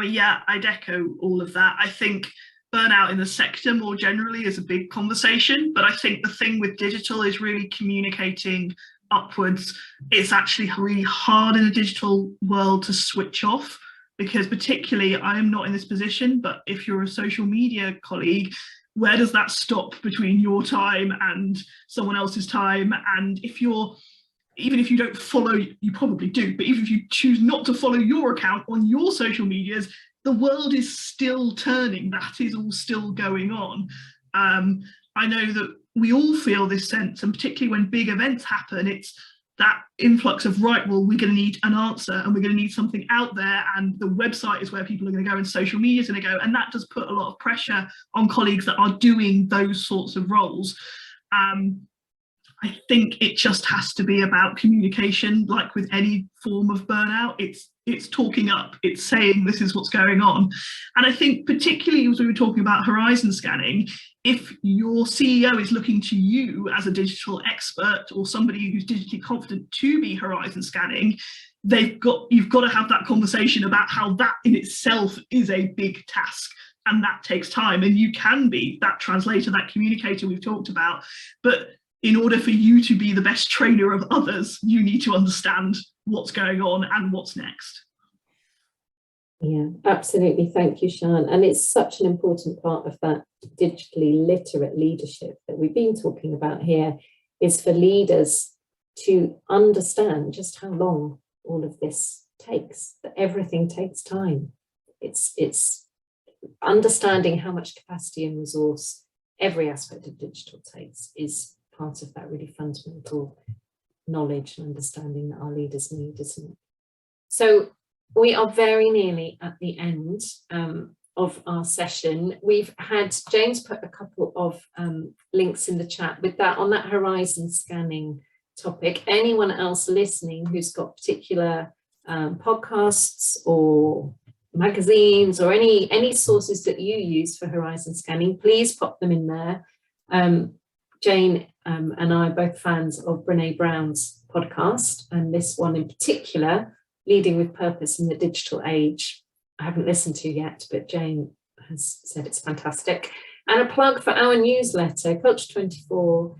Yeah, I'd echo all of that. I think burnout in the sector more generally is a big conversation, but I think the thing with digital is really communicating upwards. It's actually really hard in a digital world to switch off, because particularly, I am not in this position, but if you're a social media colleague, where does that stop between your time and someone else's time? And even if you don't follow, you probably do, but even if you choose not to follow your account on your social medias, the world is still turning. That is all still going on. I know that we all feel this sense, and particularly when big events happen, it's that influx of, right, well, we're going to need an answer, and we're going to need something out there, and the website is where people are going to go, and social media is going to go, and that does put a lot of pressure on colleagues that are doing those sorts of roles. I think it just has to be about communication, like with any form of burnout. It's talking up, it's saying this is what's going on. And I think particularly as we were talking about horizon scanning, if your CEO is looking to you as a digital expert or somebody who's digitally confident to be horizon scanning, you've got to have that conversation about how that in itself is a big task. And that takes time. And you can be that translator, that communicator we've talked about. But in order for you to be the best trainer of others, you need to understand what's going on and what's next. Yeah, absolutely. Thank you, Sian. And it's such an important part of that digitally literate leadership that we've been talking about here, is for leaders to understand just how long all of this takes, that everything takes time. It's understanding how much capacity and resource every aspect of digital takes is part of that really fundamental knowledge and understanding that our leaders need, isn't it? So we are very nearly at the end of our session. We've had James put a couple of links in the chat with that on that horizon scanning topic. Anyone else listening who's got particular podcasts or magazines or any sources that you use for horizon scanning, please pop them in there. Jane and I are both fans of Brené Brown's podcast, and this one in particular, Leading with Purpose in the Digital Age, I haven't listened to yet, but Jane has said it's fantastic. And a plug for our newsletter, Culture 24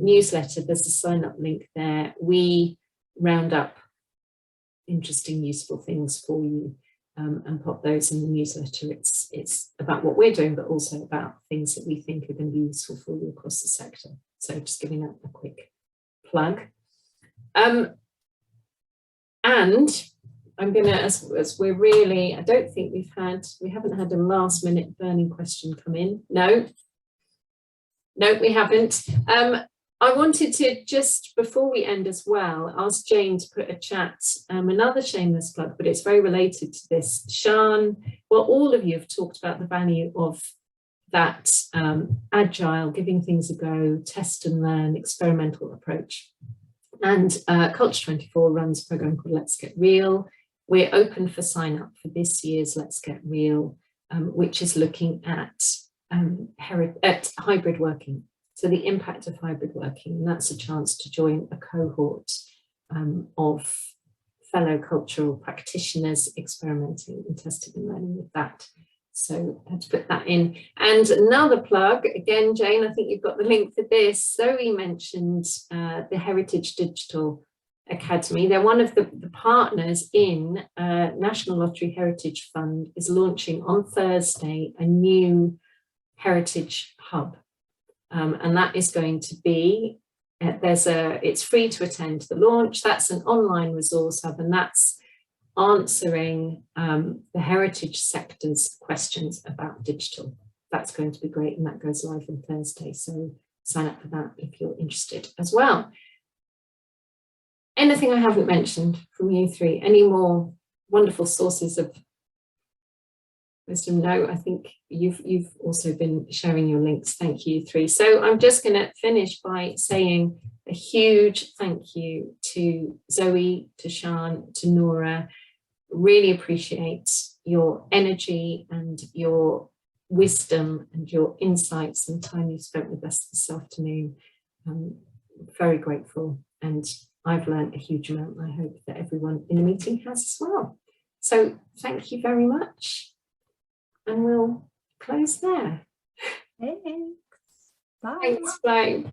newsletter, there's a sign up link there. We round up interesting, useful things for you and pop those in the newsletter. It's about what we're doing, but also about things that we think are going to be useful for you across the sector. So just giving that a quick plug. And I'm going to, as we're really, I don't think we haven't had a last minute burning question come in. No, we haven't. I wanted to just, before we end as well, ask Jane to put a chat, another shameless plug, but it's very related to this. Sian, well, all of you have talked about the value of that agile, giving things a go, test and learn, experimental approach. And Culture 24 runs a program called Let's Get Real. We're open for sign up for this year's Let's Get Real, which is looking at hybrid working. So the impact of hybrid working, and that's a chance to join a cohort of fellow cultural practitioners experimenting and testing and learning with that. So I had to put that in. And another plug, again, Jane, I think you've got the link for this. Zoe mentioned the Heritage Digital Academy. They're one of the partners in National Lottery Heritage Fund is launching on Thursday a new heritage hub. And that is going to be, it's free to attend the launch. That's an online resource hub, and that's answering the heritage sector's questions about digital. That's going to be great, and that goes live on Thursday. So sign up for that if you're interested as well. Anything I haven't mentioned from you three? Any more wonderful sources of wisdom? No, I think you've also been sharing your links. Thank you three. So I'm just going to finish by saying a huge thank you to Zoe, to Sian, to Nora. Really appreciate your energy and your wisdom and your insights and time you spent with us this afternoon. I'm very grateful, and I've learned a huge amount. I hope that everyone in the meeting has as well. So thank you very much, and we'll close there. Thanks. Bye. Thanks, bye.